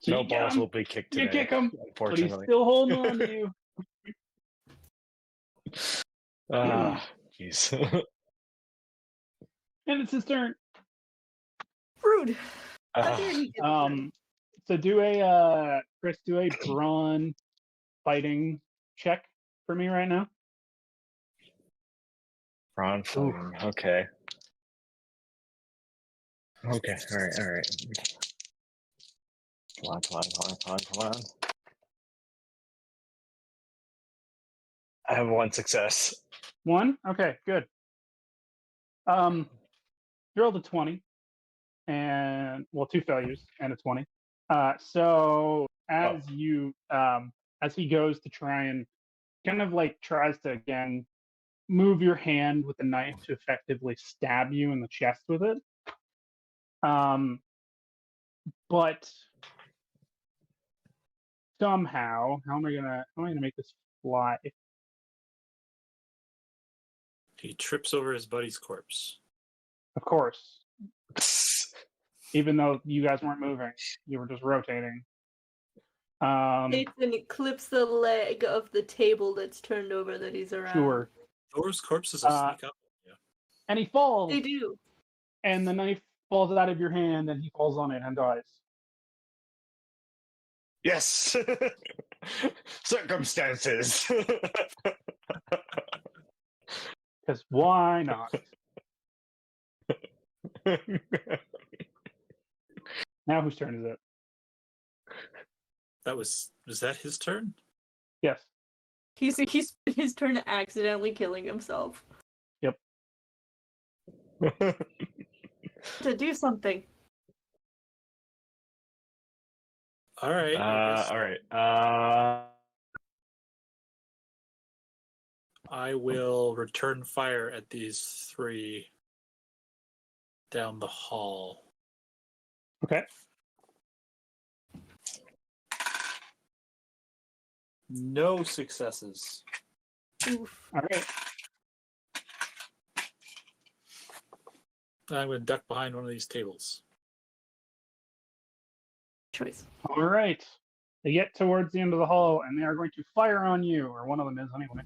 So no you get balls him. will be kicked You today. kick him, but he's Unfortunately. still holding on to you. Jeez. And it's his turn. Rude. How dare he get the turn? So Chris, do a brawn fighting check for me right now. Brawn fighting. Okay. Okay. All right. Come on. I have 1 success. 1? Okay, good. You rolled a 20, and 2 failures and a 20. So as as he goes to try and kind of like tries to again move your hand with the knife to effectively stab you in the chest with it. But somehow, how am I gonna make this fly? He trips over his buddy's corpse. Of course, even though you guys weren't moving, you were just rotating. Nathan clips the leg of the table that's turned over that he's around. Sure. Thor's corpses will sneak up. Yeah. And he falls. They do. And the knife falls out of your hand, and he falls on it and dies. Yes. Circumstances. Because why not? Now whose turn is it? Was that his turn? Yes. He's his turn to accidentally killing himself. Yep. To do something. All right. All right. I will return fire at these 3 down the hall. Okay. No successes. Oof. All right. I'm going to duck behind one of these tables. Choice. All right. They get towards the end of the hall, and they are going to fire on you, or one of them is anyway.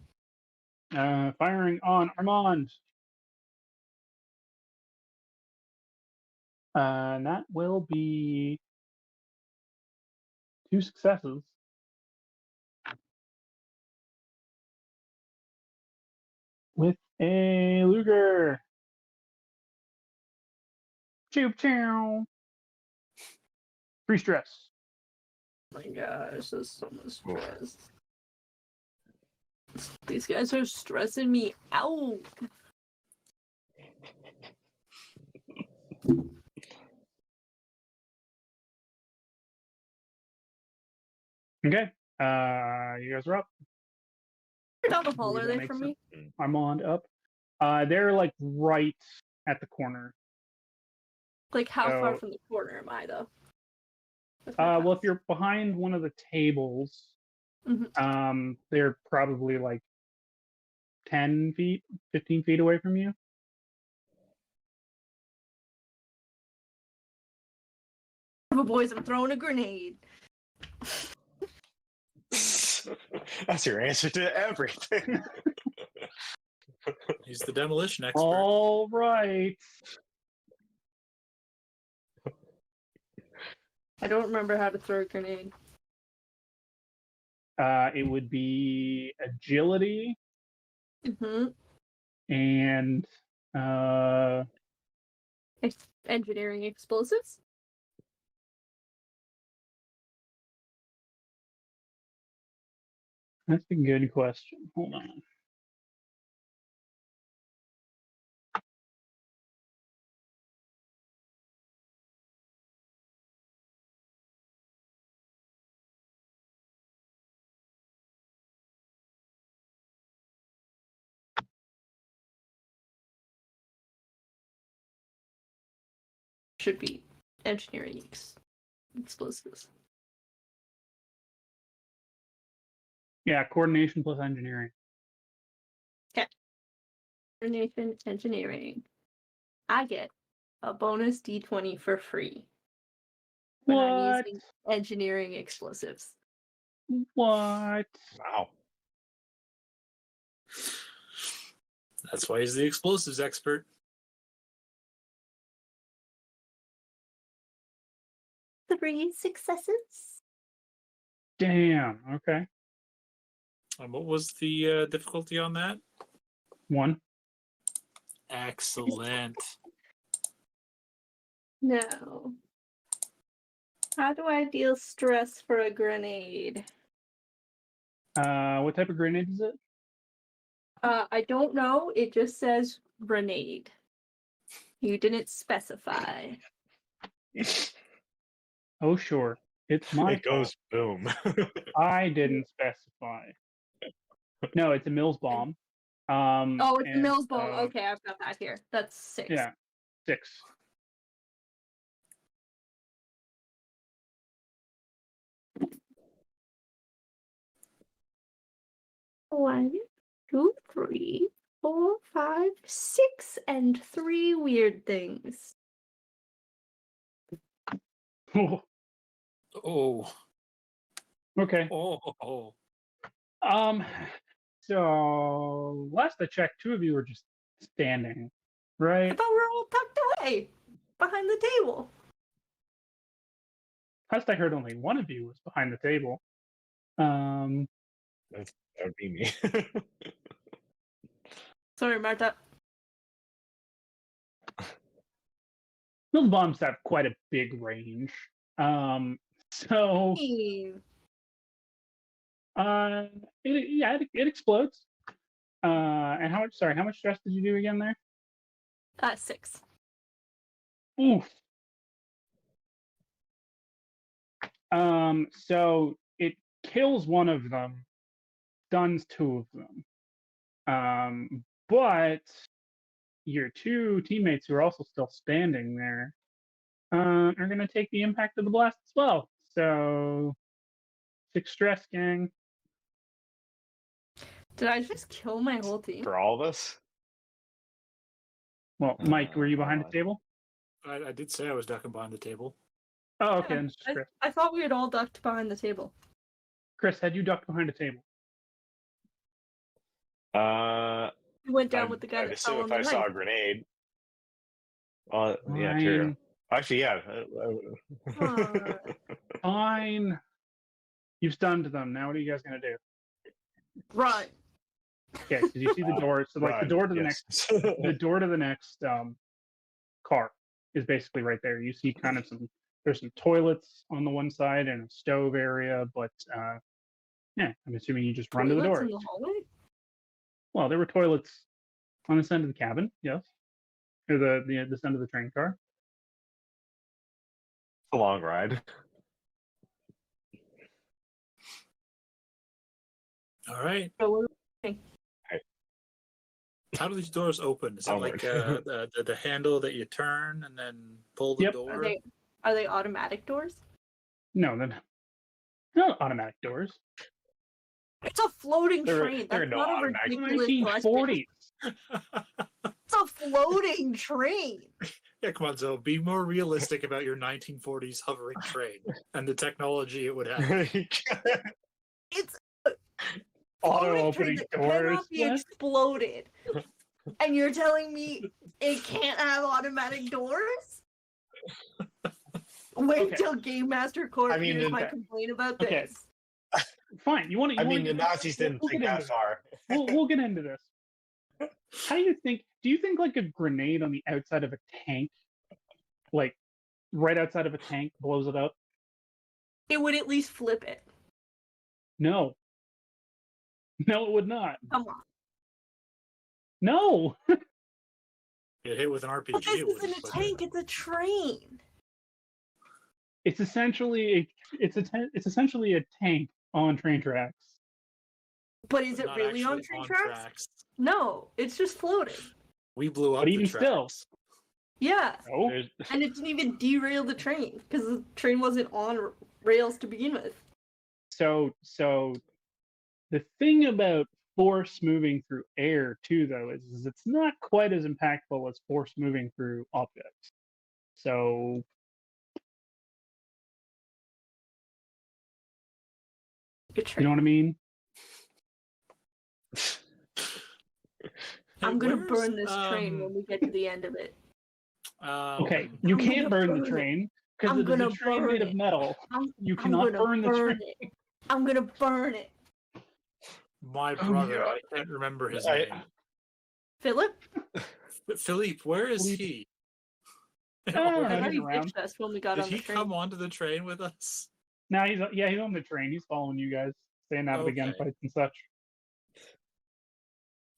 Firing on Armand. And that will be 2 successes. With a Luger. Choop chow. 3 stress. Oh my gosh, there's so much stress. These guys are stressing me out. Okay. You guys are up. How the hall Believe are that they makes from me? Armand up. They're like right at the corner. Like, how far So- from the corner am I, though? With my Well, if pass? you're behind one of the tables, Mhm. they're probably like 10 feet, 15 feet away from you. Oh, boys, I'm throwing a grenade. That's your answer to everything. He's the demolition expert. All right. I don't remember how to throw a grenade. It would be agility Mm-hmm. and Engineering explosives? that's a good question. Hold on. Should be engineering explosives. Yeah, coordination plus engineering. Coordination engineering. I get a bonus D20 for free when I'm What? using engineering explosives. What? Wow. That's why he's the explosives expert. Three successes. Damn. Okay. And what was the difficulty on that? 1. Excellent. No. How do I deal stress for a grenade? What type of grenade is it? I don't know. It just says grenade. You didn't specify. Oh, sure. It's my It goes boom. I didn't specify. No, it's a Mills bomb. Oh, it's the and Mills bomb. so- Okay, I've got that here. That's 6. Yeah, 6. One, two, three, four, 5, 6, and 3 weird things. Oh. Okay. Oh. So last I checked, 2 of you were just standing, I right? thought we were all tucked away behind the table. Last I heard, only 1 of you was behind the table. That would be me. Sorry, Marta. Those bombs have quite a big range. So it explodes. And how much stress did you do again there? 6. Oof. So it kills 1 of them, stuns 2 of them. But your two teammates who are also still standing there are going to take the impact of the blast as well. So 6 stress, gang. Did I just kill my whole team? For all of us? Well, Mike, were you behind the God. table? I did say I was ducking behind the table. Oh, okay. Yeah, Then it's just Chris. I thought we had all ducked behind the table. Chris, had you ducked behind a table? We went down with the guy I'd that assume fell if on I the saw knife. a grenade. Yeah, true. Actually, yeah. Fine. You've stunned them. Now what are you guys going to do? Run. Okay, because you see the door. So like the Run, door to the yes. next car is basically right there. You see kind of there's some toilets on the one side and a stove area, but yeah, I'm assuming you just run to the Toilets door. in the hallway? Well, there were toilets on this end of the cabin, yes, or this end of the train car. A long ride. All right. So we're How do these doors open? Is it like Onward. the handle that you turn and then pull the Yep. door? Are they automatic doors? No, they're not automatic doors. It's a floating There- train. there are That's no not a automatic- ridiculous question. 1940s. It's a floating train. Yeah, come on, Zoe. Be more realistic about your 1940s hovering train and the technology it would have. It's Auto floating opening train that doors. cannot be What? exploded. And you're telling me it can't have automatic doors? Wait Okay. till Game Master Corp I mean, hears my okay. complaint about Okay. this. Fine. You want to? I mean, the Nazis didn't think that far. We'll get into this. How do you think? Do you think like a grenade on the outside of a tank, like right outside of a tank, blows it up? It would at least flip it. No. No, it would not. Come on. No. Get hit with an RPG. But this it wouldn't isn't a flip tank, it. it's a train. It's essentially a tank on train tracks. But is But it not really on actually train tracks? tracks. No, it's just floating. We blew up But the even tracks. still. Yeah, No. There's- and it didn't even derail the train because the train wasn't on rails to begin with. So the thing about force moving through air too, though, is it's not quite as impactful as force moving through objects. So Good you train. know what I mean? I'm gonna Where's, burn this train when we get to the end of it. Okay, you I'm can't gonna burn the burn it. train because I'm it is a gonna train burn made it. of metal. You I'm cannot gonna burn the train. it. I'm gonna burn it. My Oh, brother, God. I can't remember his I- name. Philip? Philippe, where is Philippe. he? I don't know, I thought he's he around. ditched us when we got Did on the he train. come onto the train with us? Now he's on the train. He's following you guys, staying out of the Okay. gunfights and such.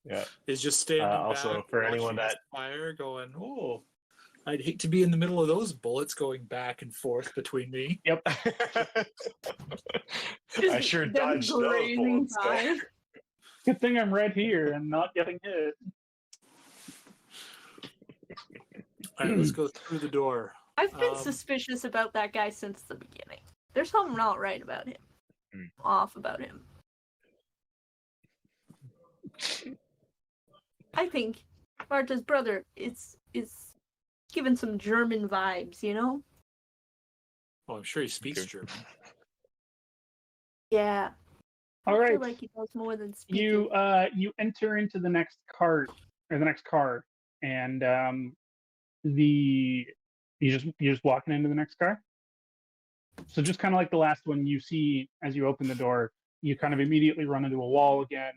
Yeah. Is just standing Also, back, for watching anyone us that- fire, going, "Oh, I'd hate to be in the middle of those bullets going back and forth between me." I sure Them dodged those grazing bullets. by. Good thing I'm right here and not getting hit. All right, let's go through the door. I've been Um, suspicious about that guy since the beginning. There's something not right about him. Hmm. Off about him. I think Marta's brother is given some German vibes, you know? Oh, I'm sure he speaks Okay. German. Yeah. All I right. feel like he does more than speak. You enter into the next car, and you're just walking into the next car. So just kind of like the last one, you see as you open the door, you kind of immediately run into a wall again.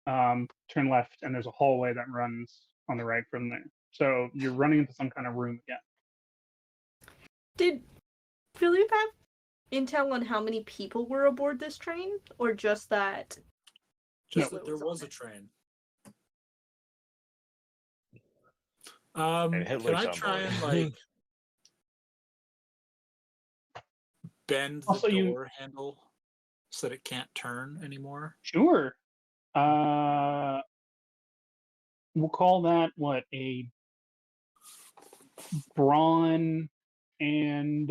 Turn left, and there's a hallway that runs on the right from there. So you're running into some kind of room again. Did Philippe have intel on how many people were aboard this train? Or just that Just No. that there was a train. And Can Hitler's I on try board. and like bend the Also, you- door handle so that it can't turn anymore? Sure. We'll call that a brawn and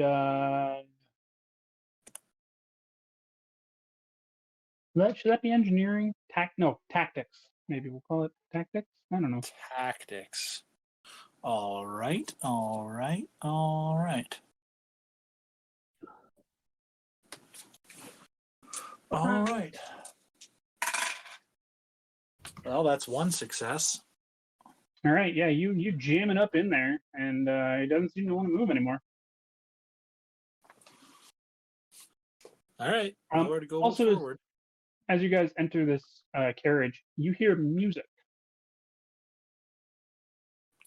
should that be engineering? Tactics. Maybe we'll call it tactics. I don't know. Tactics. All right, all right, all right. All right. Well, that's one success. All right, yeah, you jamming up in there, and he doesn't seem to want to move anymore. All right, nowhere to go also, forward. As you guys enter this carriage, you hear music.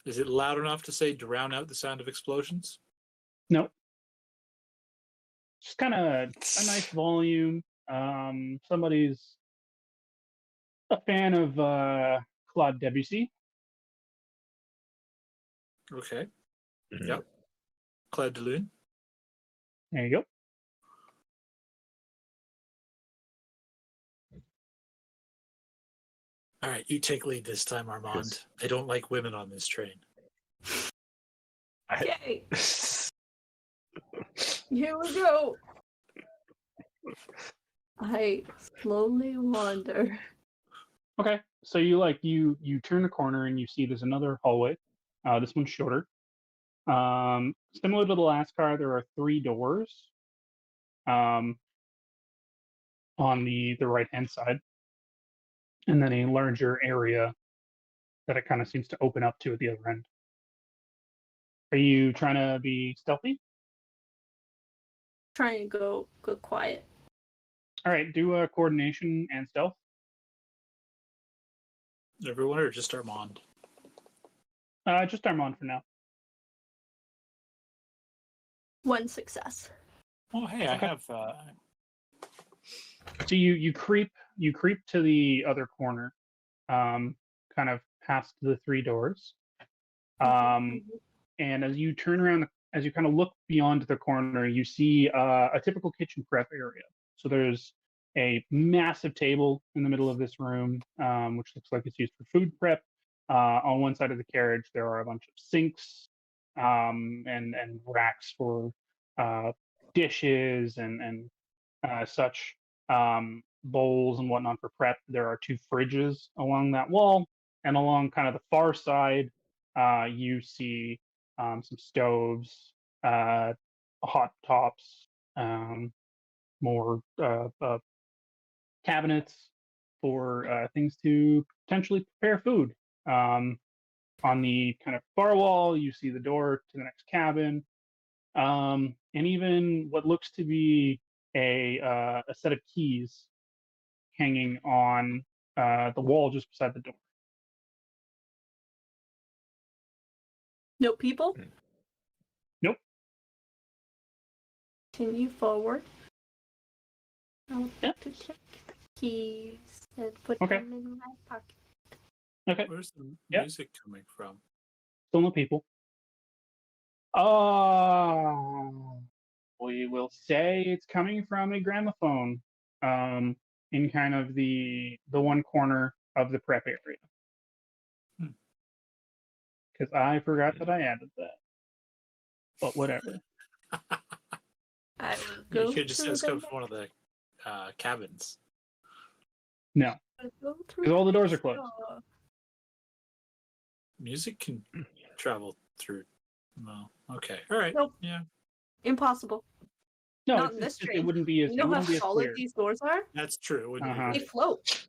Is it loud enough to say drown out the sound of explosions? No. Just kind of a nice volume. Somebody's a fan of Claude Debussy. Okay. Yep. Claude de Lune. There you go. All right, you take lead this time, Armand. Yes. I don't like women on this train. Okay. Here we go. I slowly wander. Okay, so you turn the corner and you see there's another hallway. This one's shorter. Similar to the last car, there are 3 doors. On the right hand side, and then a larger area that it kind of seems to open up to at the other end. Are you trying to be stealthy? Trying to go quiet. All right, do a coordination and stealth. Everyone or just Armand? Just Armand for now. 1 success. Oh, hey, I Okay. have. So you creep to the other corner, kind of past the 3 doors. And as you turn around, as you kind of look beyond the corner, you see a typical kitchen prep area. So there's a massive table in the middle of this room, which looks like it's used for food prep. On one side of the carriage, there are a bunch of sinks and racks for dishes and such, bowls and whatnot for prep. There are 2 fridges along that wall, and along kind of the far side, you see some stoves, hot tops, more cabinets for things to potentially prepare food. On the kind of far wall, you see the door to the next cabin, and even what looks to be a set of keys hanging on the wall just beside the door. No people? Nope. Continue forward. I'll Yep. to check the keys and put Okay. them in my pocket. Okay, Where's the Yep. music coming from? still no people. We will say it's coming from a gramophone, in kind of the one corner of the prep area. Hmm. Because I forgot that I added that. But whatever. I will go You could just through it's come the from one of the cabins. No, because all the doors are closed. door. Music can travel through. Well, okay, all right. Nope. Yeah, Impossible. No, Not in this it train. wouldn't be as You know how clear. solid these doors are? that's true. It wouldn't Uh-huh. be They float.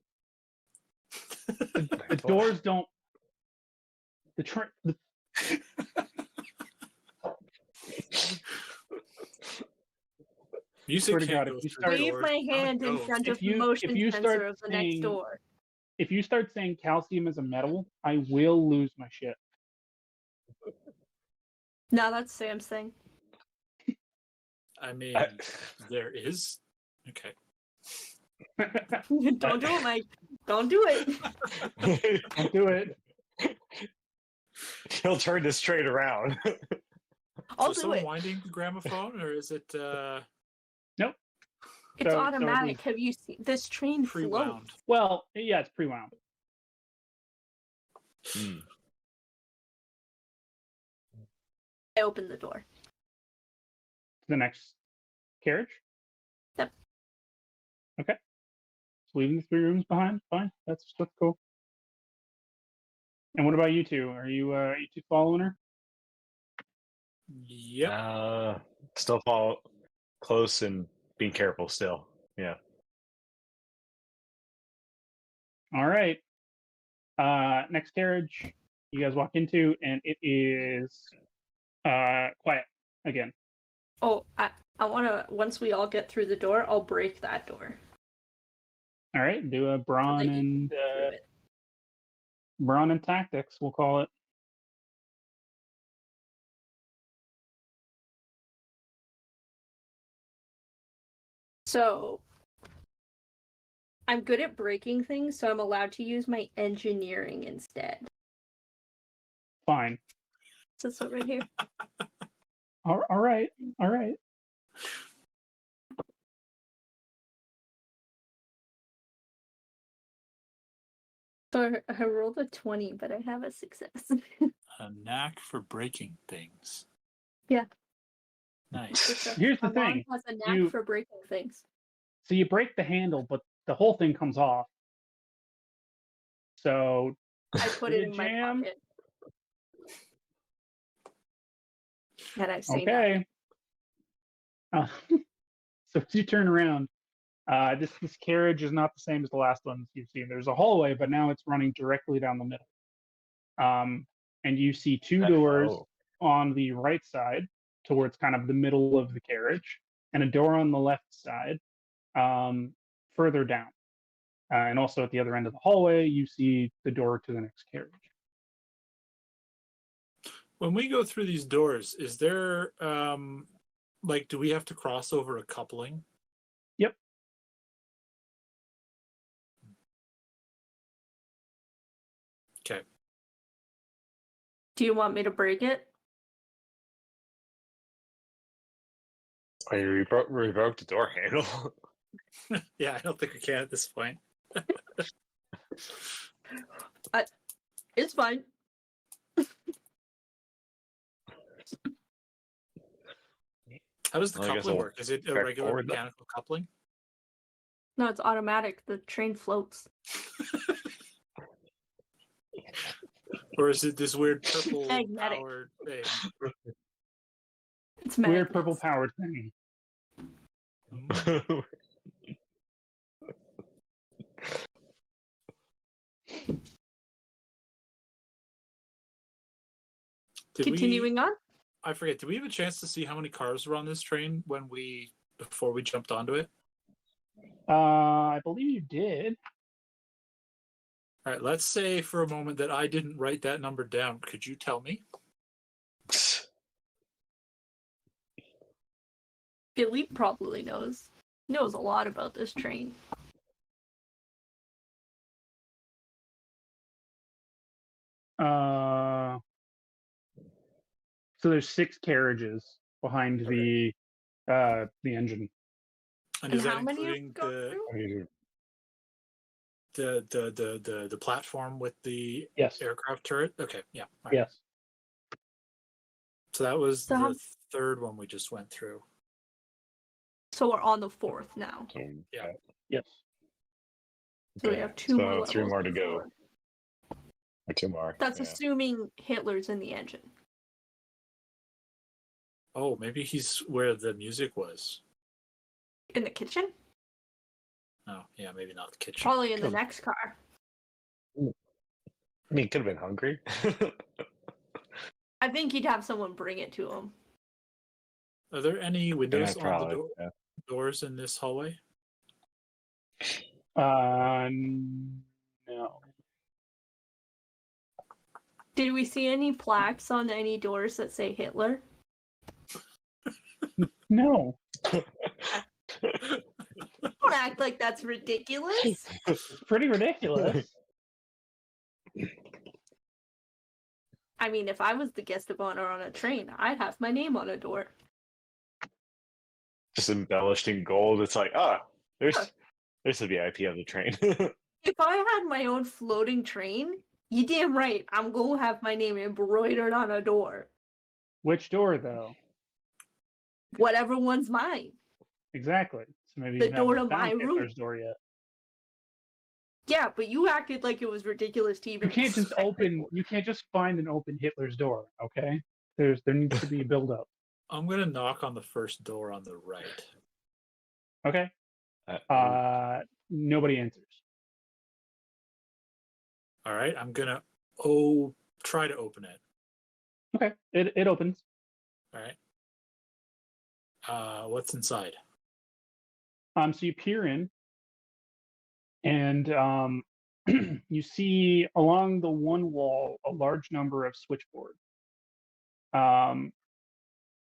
The doors don't. The Music Swear to can't God, go if you through start- the Wave doors. my Not a hand in ghost. front of If you- the motion if you sensor start of the next saying- door. if you start saying calcium is a metal, I will lose my shit. No, that's Sam's thing. I mean, there is. Okay. Don't do it, Mike. Don't do it. Don't do it. He'll turn this straight around. I'll Is do someone it. winding the gramophone, or is it Nope. It's So automatic. Have you seen this train pre-wound? floats? Well, yeah, it's pre-wound. Hmm. I open the door. The next carriage? Yep. Okay. So leaving the 3 rooms behind? Fine. That's cool. And what about you two? Are you two following her? Yep. Still follow close and being careful still. Yeah. All right. Next carriage you guys walk into, and it is quiet again. Oh, I want to, once we all get through the door, I'll break that door. All right, do a so brawn that you can and get through it. brawn and tactics, we'll call it. So, I'm good at breaking things, so I'm allowed to use my engineering instead. Fine. So it's right here. All right. All right. So I rolled a 20, but I have a success. A knack for breaking things. Yeah. Nice. Here's the My mom thing. has a knack for breaking things. So you break the handle, but the whole thing comes off. So I put it in my jam. pocket. And I say Okay. So as you turn around, this carriage is not the same as the last ones you've seen. There's a hallway, but now it's running directly down the middle. And you see 2 doors on the right side towards kind of the middle of the carriage, and a door on the left side further down. And also at the other end of the hallway, you see the door to the next carriage. When we go through these doors, is there like, do we have to cross over a coupling? Yep. Okay. Do you want me to break it? Oh, you revoked the door handle. Yeah, I don't think we can at this point. It's fine. How does the Well, I guess coupling I'll work? Is it a check regular forward then. mechanical coupling? No, it's automatic. The train floats. Or is it this weird purple Magnetic. powered thing? It's Weird magnets. purple powered thing. Continuing on? I forget, did we have a chance to see how many cars were on this train before we jumped onto it? I believe you did. All right, let's say for a moment that I didn't write that number down. Could you tell me? Philippe probably knows. Knows a lot about this train. So there's 6 carriages behind the engine. And And is that how many have including gone through? the platform with the Yes. aircraft turret? Okay, yeah. All right. Yes. So that was So the third one we just went through. So we're on the 4th now. Yeah. Yes. So we have 2 more levels. 3 more to go. before. Or 2 more. That's yeah. assuming Hitler's in the engine. Oh, maybe he's where the music was. In the kitchen? Oh, yeah, maybe not the kitchen. Probably in the next car. I mean, could have been hungry. I think he'd have someone bring it to him. Are there any windows on probably, the doors in this hallway? No. Did we see any plaques on any doors that say Hitler? No. Don't act like that's ridiculous. It's pretty ridiculous. I mean, if I was the guest of honor on a train, I'd have my name on a door. Just embellished in gold. It's like, there's the VIP of the train. If I had my own floating train, you damn right, I'm gonna have my name embroidered on a door. Which door, though? Whatever one's mine. Exactly. So maybe The you door haven't to my found room. Hitler's door yet. Yeah, but you acted like it was ridiculous to even. You can't just suspect open. it. You can't just find and open Hitler's door. Okay. There needs to be a build up. I'm gonna knock on the first door on the right. Okay. Nobody answers. All right, I'm gonna try to open it. Okay. It opens. All right. What's inside? So you peer in, and you see along the one wall a large number of switchboards.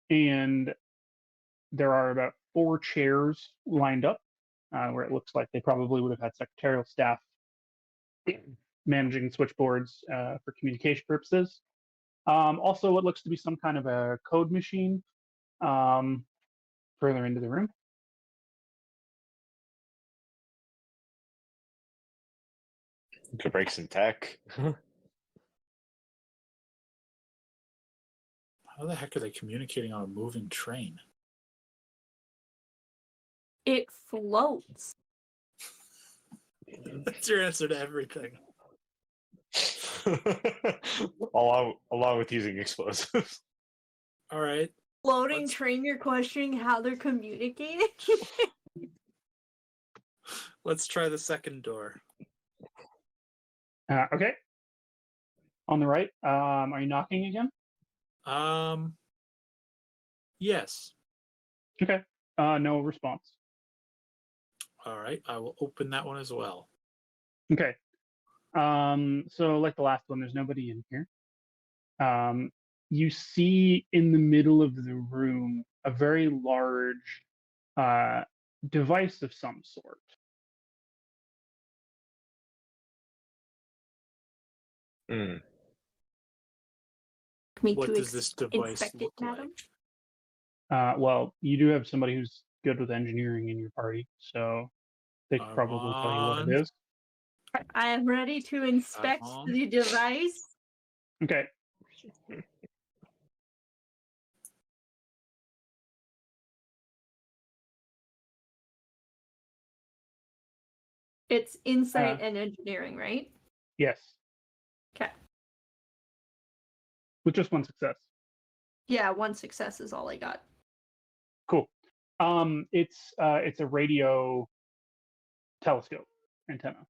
And there are about 4 chairs lined up, where it looks like they probably would have had secretarial staff managing switchboards for communication purposes. Also, what looks to be some kind of a code machine further into the room. Could break some tech. How the heck are they communicating on a moving train? It floats. That's your answer to everything. along with using explosives. All right. Floating Let's- train, you're questioning how they're communicating? Let's try the second door. Okay. On the right, are you knocking again? Yes. Okay. No response. All right, I will open that one as well. Okay. So like the last one, there's nobody in here. You see in the middle of the room a very large device of some sort. Mm. Me What to does this device inspect it, look madam? like? Well, you do have somebody who's good with engineering in your party, so they could probably tell you what it is. I am ready to inspect the device. Okay. It's insight and engineering, right? Yes. Okay. With just one success. Yeah, one success is all I got. Cool. It's a radio telescope antenna.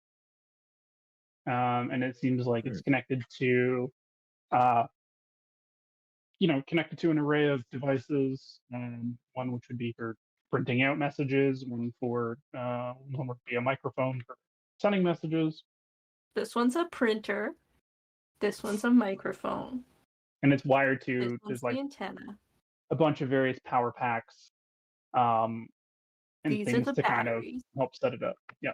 And it seems like it's connected to connected to an array of devices. One which would be for printing out messages, one would be a microphone for sending messages, This one's a printer. This one's a microphone. and it's wired This to one's there's the like antenna. a bunch of various power packs and These are things the to kind of batteries. help set it up. Yeah.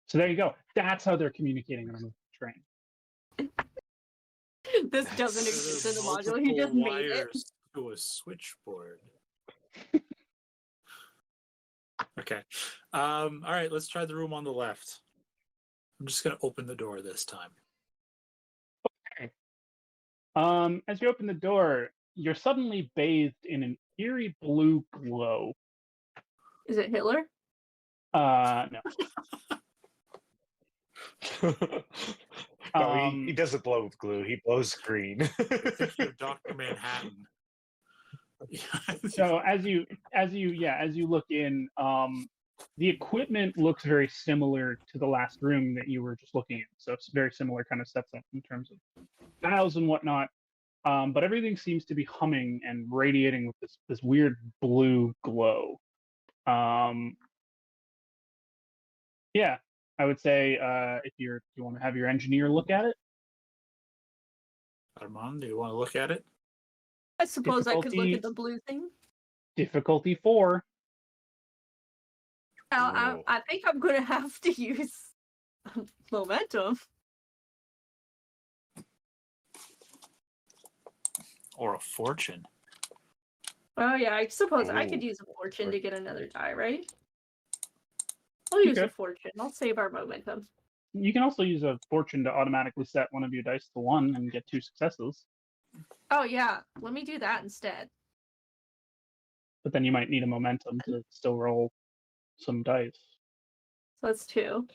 So there you go. That's how they're communicating on the train. This doesn't There exist are in the module. He multiple just made it. wires to a switchboard. Okay. All right, let's try the room on the left. I'm just going to open the door this time. As you open the door, you're suddenly bathed in an eerie blue glow. Is it Hitler? No. No, he doesn't blow with glue. He blows green. You're thinking of Dr. Manhattan. So as you look in, the equipment looks very similar to the last room that you were just looking at. So it's very similar kind of sets up in terms of dials and whatnot. But everything seems to be humming and radiating with this weird blue glow. Yeah, I would say if you want to have your engineer look at it. Armand, do you want to look at it? I suppose I could look Difficulty- at the blue thing. Difficulty 4. I think I'm going to have to use momentum. Or a fortune? Oh yeah, I suppose I could Ooh. use a fortune to get another die, right? I'll use a Okay. fortune. I'll save our momentum. You can also use a fortune to automatically set one of your dice to 1 and get 2 successes. Oh yeah, let me do that instead. But then you might need a momentum to still roll some dice. So that's 2.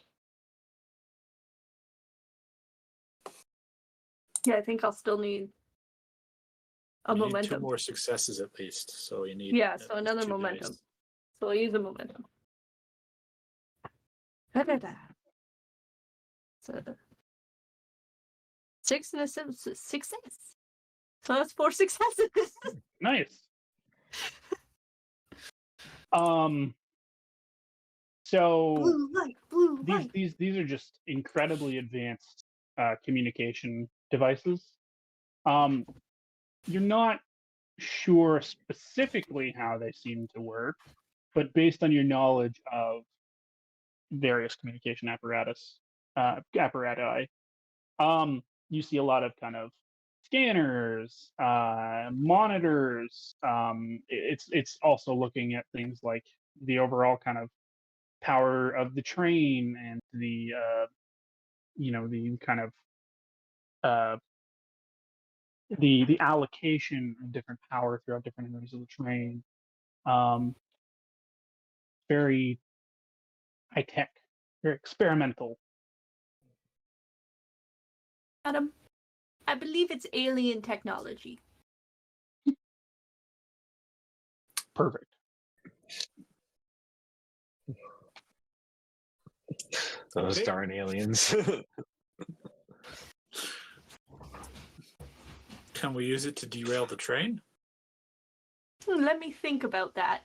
Yeah, I think I'll still need a You need momentum. 2 more successes at least, so you need Yeah, at so least another 2 momentum. dice. So I'll use a momentum. Da-da-da. So 6 and a 7, 6. So that's 4 successes. Nice. So Blue light. these are just incredibly advanced communication devices. You're not sure specifically how they seem to work, but based on your knowledge of various communication apparati, you see a lot of kind of scanners, monitors. It's also looking at things like the overall kind of power of the train and the the kind of uh, the allocation of different power throughout different areas of the train. Um, very high tech, very experimental. Adam, I believe it's alien technology. Perfect. Those Okay. darn aliens. Can we use it to derail the train? Let me think about that.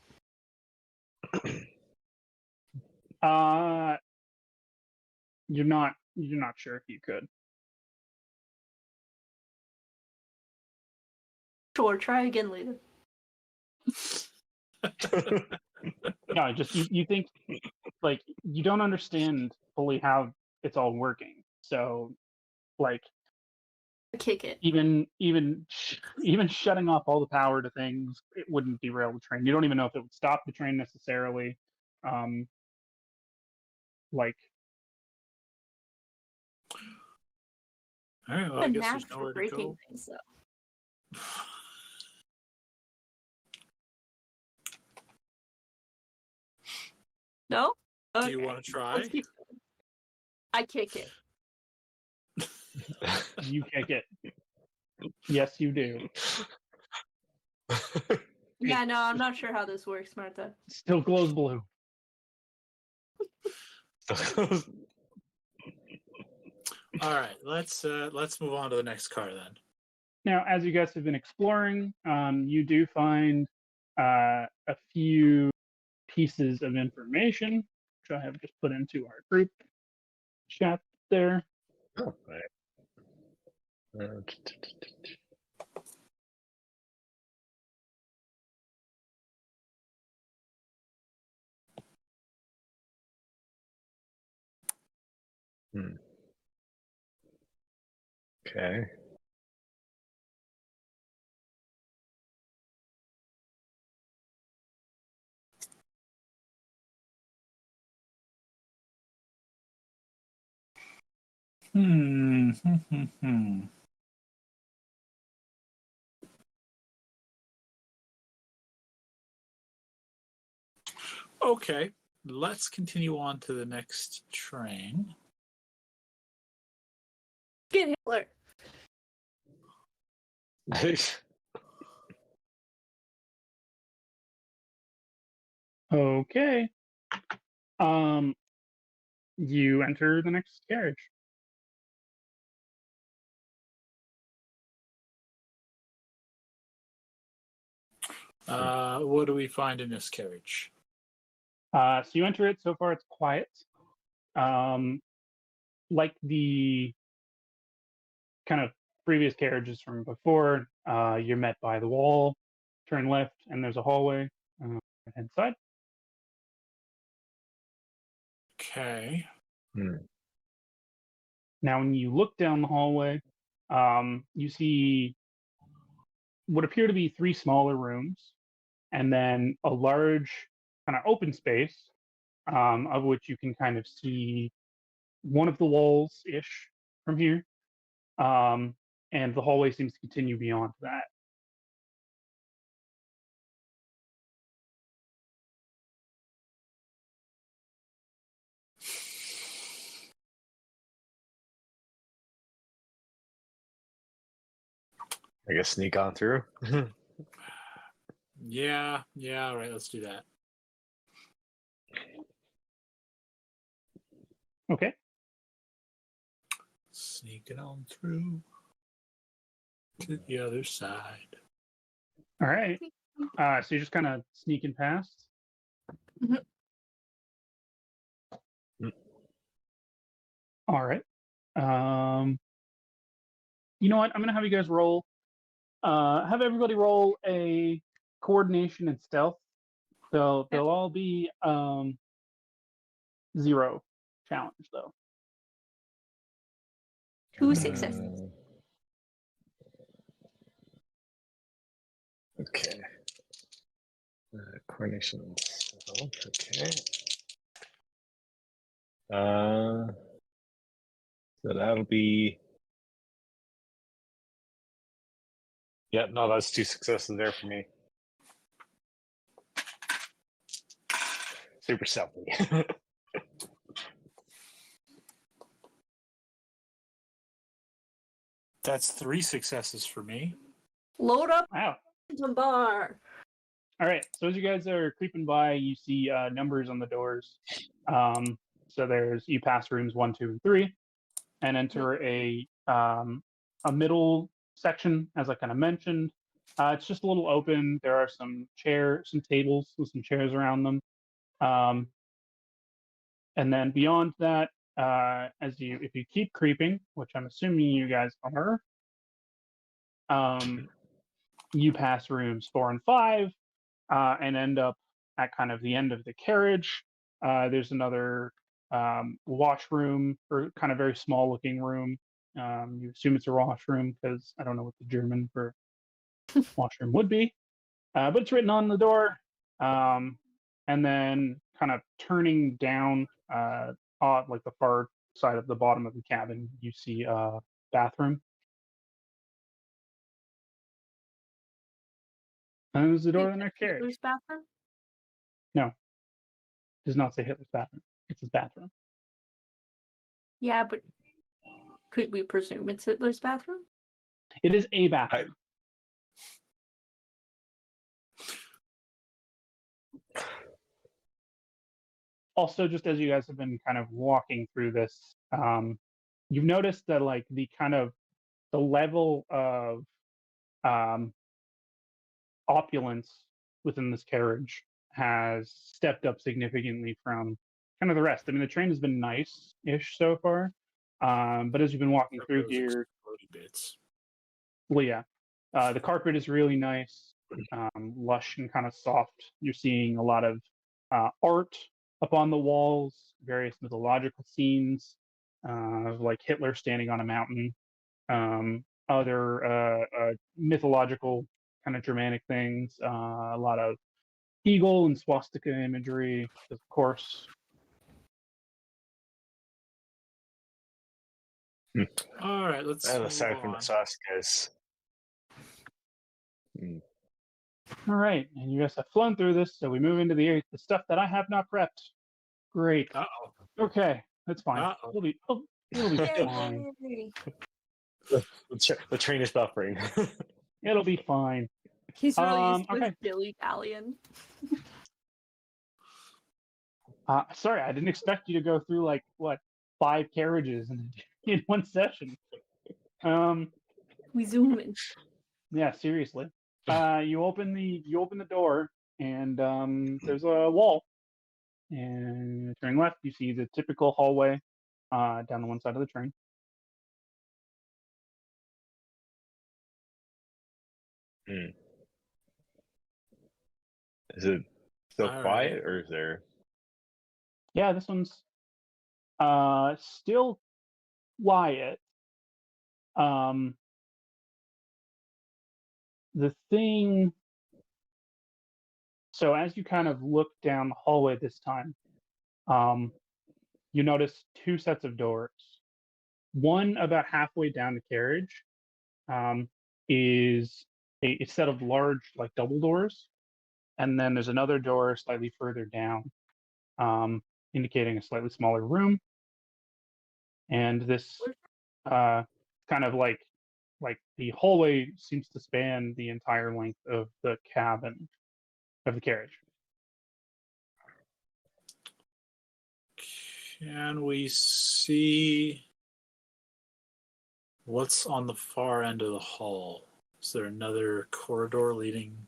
You're not sure if you could. Sure, try again later. No, just you think like you don't understand fully how it's all working. So like Kick it. even shutting off all the power to things, it wouldn't derail the train. You don't even know if it would stop the train necessarily. Like All right, well, I A guess knack there's for nowhere to breaking go. things, though. No? Do you want to try? Let's keep going. I kick it. you kick it. Yes, you do. Yeah, no, I'm not sure how this works, Martha. Still glows blue. All right, let's move on to the next car then. Now, as you guys have been exploring, you do find a few pieces of information, which I have just put into our group chat there. Oh, right. Okay. Okay, let's continue on to the next train. Get Hitler. Okay. You enter the next carriage. What do we find in this carriage? So you enter it. So far, it's quiet. Like the kind of previous carriages from before, you're met by the wall. Turn left, and there's a hallway. Right hand side. Okay. Now, when you look down the hallway, you see what appear to be 3 smaller rooms, and then a large kind of open space, of which you can kind of see one of the walls ish from here, and the hallway seems to continue beyond that. I guess sneak on through. Yeah, all right, let's do that. Okay. Sneaking on through to the other side. All right. So you're just kind of sneaking past. Mhm. All right. You know what? I'm gonna have you guys roll. Have everybody roll a coordination and stealth. They'll all be 0 challenge though. 2 successes. Okay. Coordination. Okay. So that'll be. Yep. No, that's 2 successes there for me. Super stealthy. That's 3 successes for me. Load up Wow. the bar. All right. So as you guys are creeping by, you see numbers on the doors. So you pass rooms 1, 2, and 3, and enter a middle section, as I kind of mentioned. It's just a little open. There are some tables with some chairs around them. And then beyond that, if you keep creeping, which I'm assuming you guys are, you pass rooms 4 and 5, and end up at kind of the end of the carriage. There's another washroom, or kind of very small looking room. You assume it's a washroom because I don't know what the German for washroom would be, but it's written on the door. And then kind of turning down on like the far side of the bottom of the cabin, you see a bathroom. And there's the door to the next carriage. Hitler's bathroom? No, does not say Hitler's bathroom. It's his bathroom. Yeah, but could we presume it's Hitler's bathroom? It is a bathroom. Also, just as you guys have been kind of walking through this, you've noticed that like the level of opulence within this carriage has stepped up significantly from kind of the rest. I mean, the train has been nice-ish so far, but as you've been walking through here, Bits. well, yeah, the carpet is really nice, lush and kind of soft. You're seeing a lot of art up on the walls, various mythological scenes, like Hitler standing on a mountain, other mythological kind of Germanic things, a lot of eagle and swastika imagery, of course. All right, let's move aside from the on. swastikas. All right, and you guys have flown through this, so we move into the stuff that I have not prepped. Great. Uh-oh. Okay, that's fine. Uh-oh. It'll be fine. Yay. The train is buffering. It'll be fine. He's really used to Okay. his dilly-dallying. Sorry, I didn't expect you to go through like what 5 carriages in one session. We zoom in. Yeah, seriously. You open the door, and there's a wall. And turn left, you see the typical hallway down the one side of the train. Is it still All quiet, right. or is there? Yeah, this one's still quiet. The thing. So as you kind of look down the hallway this time, you notice two sets of doors. One about halfway down the carriage is a set of large, like double doors, and then there's another door slightly further down, indicating a slightly smaller room. And this kind of like the hallway seems to span the entire length of the cabin of the carriage. Can we see what's on the far end of the hall? Is there another corridor leading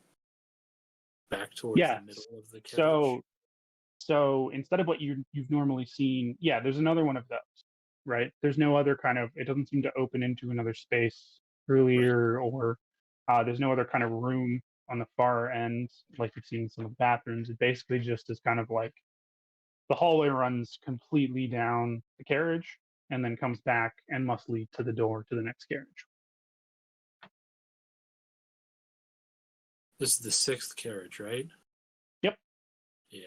back towards Yes. the middle of the carriage? So instead of what you've normally seen, yeah, there's another one of those, right? There's no other kind of, it doesn't seem to open into another space earlier, or there's no other kind of room on the far end like you've seen in some of the bathrooms. It basically just is kind of like the hallway runs completely down the carriage and then comes back and must lead to the door to the next carriage. This is the sixth carriage, right? Yep. Yeah.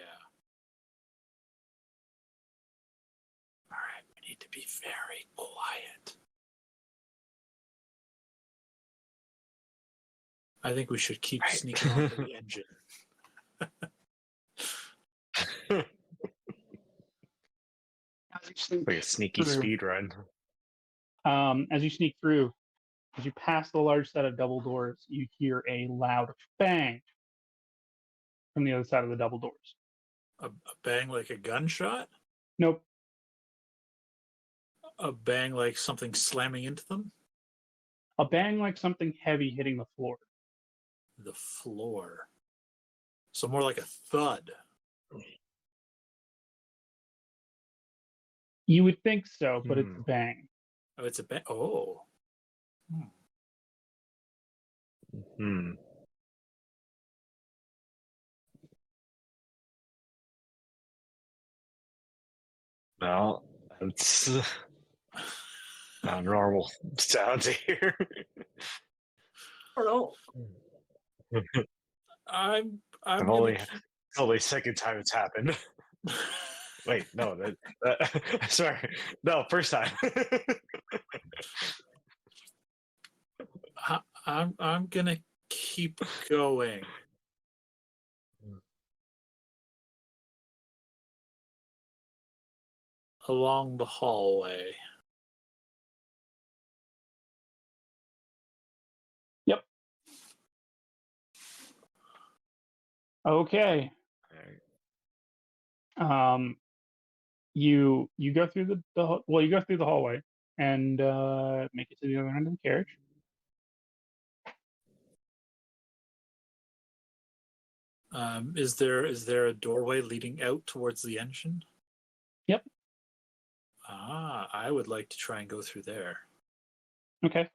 All right, we need to be very quiet. I think we should keep sneaking onto the engine. Like a sneaky speed run. As you sneak through, as you pass the large set of double doors, you hear a loud bang from the other side of the double doors. A bang like a gunshot? Nope. A bang like something slamming into them? A bang like something heavy hitting the floor. The floor. So more like a thud. You would think so, but it's a bang. Oh, it's a bang. Oh. Well, it's not normal sound here. Oh no. I'm only second time it's happened. Wait, no, sorry, no, first time. I'm gonna keep going. Along the hallway. Yep. Okay. You go through the you go through the hallway and make it to the other end of the carriage. Is there a doorway leading out towards the engine? Yep. I would like to try and go through there. Okay.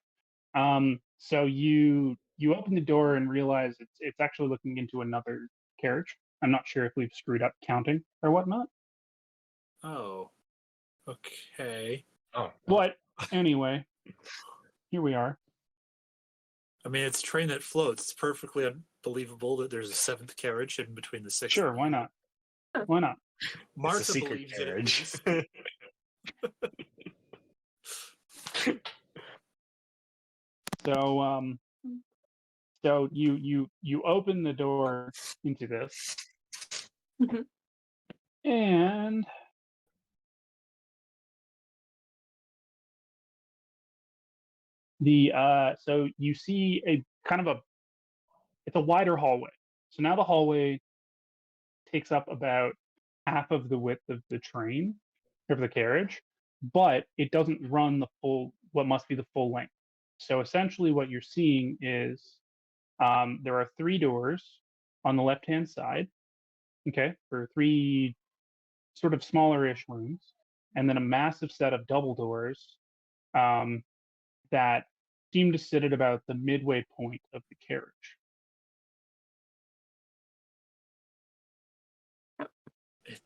So you open the door and realize it's actually looking into another carriage. I'm not sure if we've screwed up counting or whatnot. Oh. Okay. Oh. But anyway, here we are. I mean, it's a train that floats. It's perfectly unbelievable that there's a seventh carriage hidden between the sixth. Sure, why not? Why not? Martha It's a secret believes carriage. it. So you open the door into this, and so you see a kind of it's a wider hallway. So now the hallway takes up about half of the width of the train, of the carriage, but it doesn't run the full, what must be the full length. So essentially what you're seeing is there are three doors on the left-hand side, okay, for three sort of smaller-ish rooms, and then a massive set of double doors that seem to sit at about the midway point of the carriage.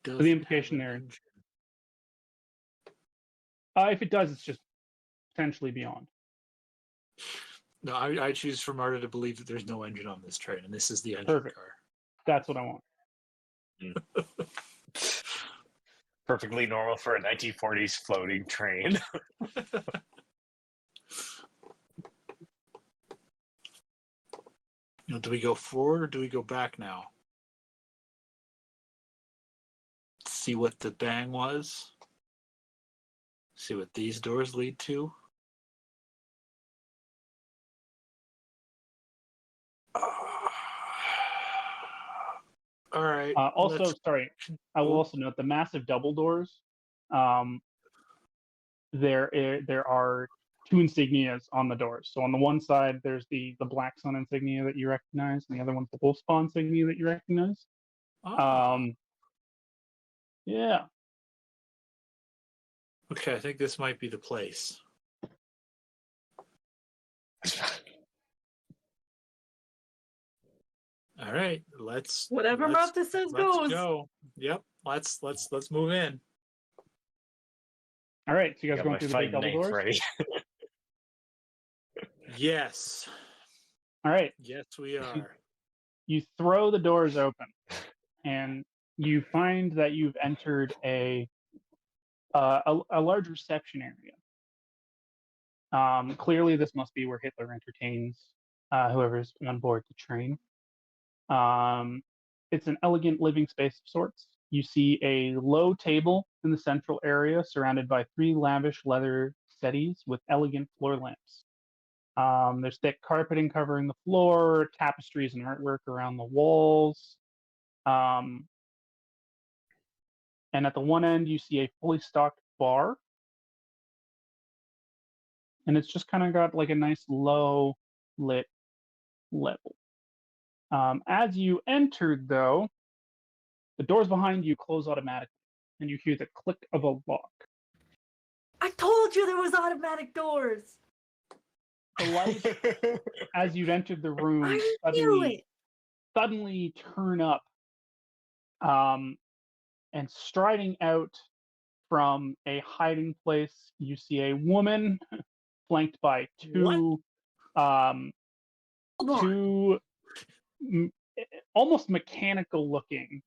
So the implication there, if it does, it's just potentially beyond. No, I choose for Marta to believe that there's no engine on this train, and this is the engine Perfect. car. That's what I want. Perfectly normal for a 1940s floating train. Do we go forward or do we go back now? See what the bang was? See what these doors lead to? All right. Also, let's- sorry, I will also note the massive double doors. There are two insignias on the doors. So on the one side, there's the Black Sun insignia that you recognize, and the other one's the Wolf Spawn insignia that you recognize. Oh. Yeah. Okay, I think this might be the place. All right, let's Whatever Martha says let's goes. go. Yep, let's move in. All right, so you guys Got going my through the big fighting double knife doors? ready. Yes, All right, yes, we are. you throw the doors open, and you find that you've entered a large reception area. Clearly, this must be where Hitler entertains whoever's on board the train. It's an elegant living space of sorts. You see a low table in the central area surrounded by 3 lavish leather settees with elegant floor lamps. There's thick carpeting covering the floor, tapestries and artwork around the walls. And at the one end, you see a fully stocked bar. And it's just kind of got like a nice low lit level. As you entered, though, the doors behind you close automatically, and you hear the click of a lock. I told you there was automatic doors. The light, as you'd entered the room, I knew it. suddenly turn up, and striding out from a hiding place, you see a woman flanked by two, Hold on. two almost mechanical-looking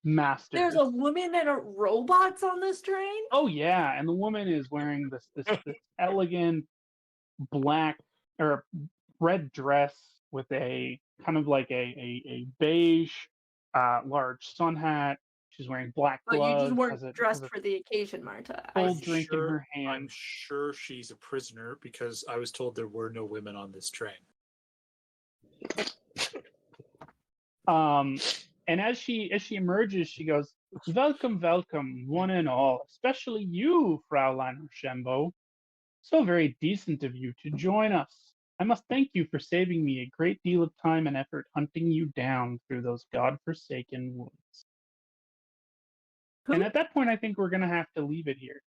masters. There's a woman and a robots on this train? Oh yeah, and the woman is wearing this elegant black or red dress with a kind of like a beige large sun hat. She's wearing black But gloves. you just weren't has dressed a for the occasion, Marta. full drink in her I'm hand. sure she's a prisoner because I was told there were no women on this train. And as she emerges, she goes, "Welcome, welcome, one and all, especially you, Fraulein Rochambeau. So very decent of you to join us. I must thank you for saving me a great deal of time and effort hunting you down through those godforsaken woods." Who? And at that point, I think we're gonna have to leave it here.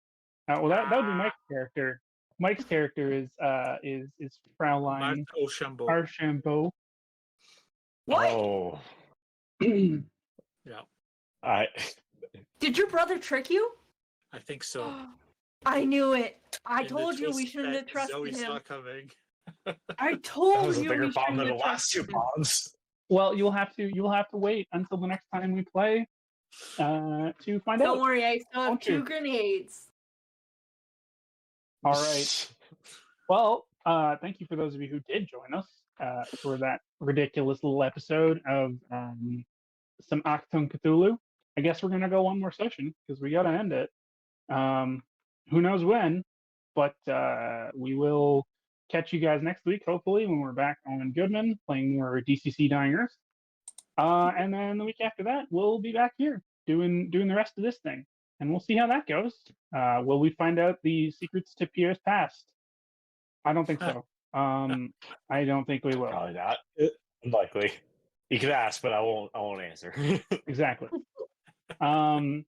That would be Mike's character. Mike's character is Fraulein Martha Ochambeau. Archambault. What? Oh, Yeah, Did your brother trick you? I think so. I knew it. I And the told you we twist shouldn't that have trusted Zoe him. saw coming. I that told was a you bigger we bomb shouldn't than the have last 2 trusted him. bombs. Well, you'll have to wait until the next time we play to find Don't out. worry, I still have Won't you? 2 grenades. All right. Well, thank you for those of you who did join us for that ridiculous little episode of some Achtung Cthulhu. I guess we're gonna go one more session because we gotta end it. Who knows when, but we will catch you guys next week, hopefully, when we're back on Goodman playing more DCC Dying Earth. And then the week after that, we'll be back here doing the rest of this thing, and we'll see how that goes. Will we find out the secrets to Pierre's past? I don't think so. I don't think we will. Probably not. Unlikely. You could ask, but I won't answer. Exactly. So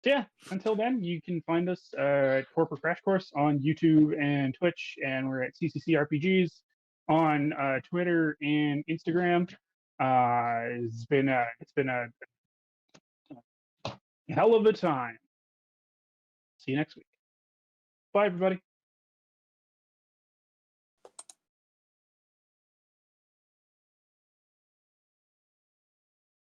yeah, until then, you can find us at Corporate Crash Course on YouTube and Twitch, and we're at CCC RPGs on Twitter and Instagram. It's been a hell of a time. See you next week. Bye, everybody.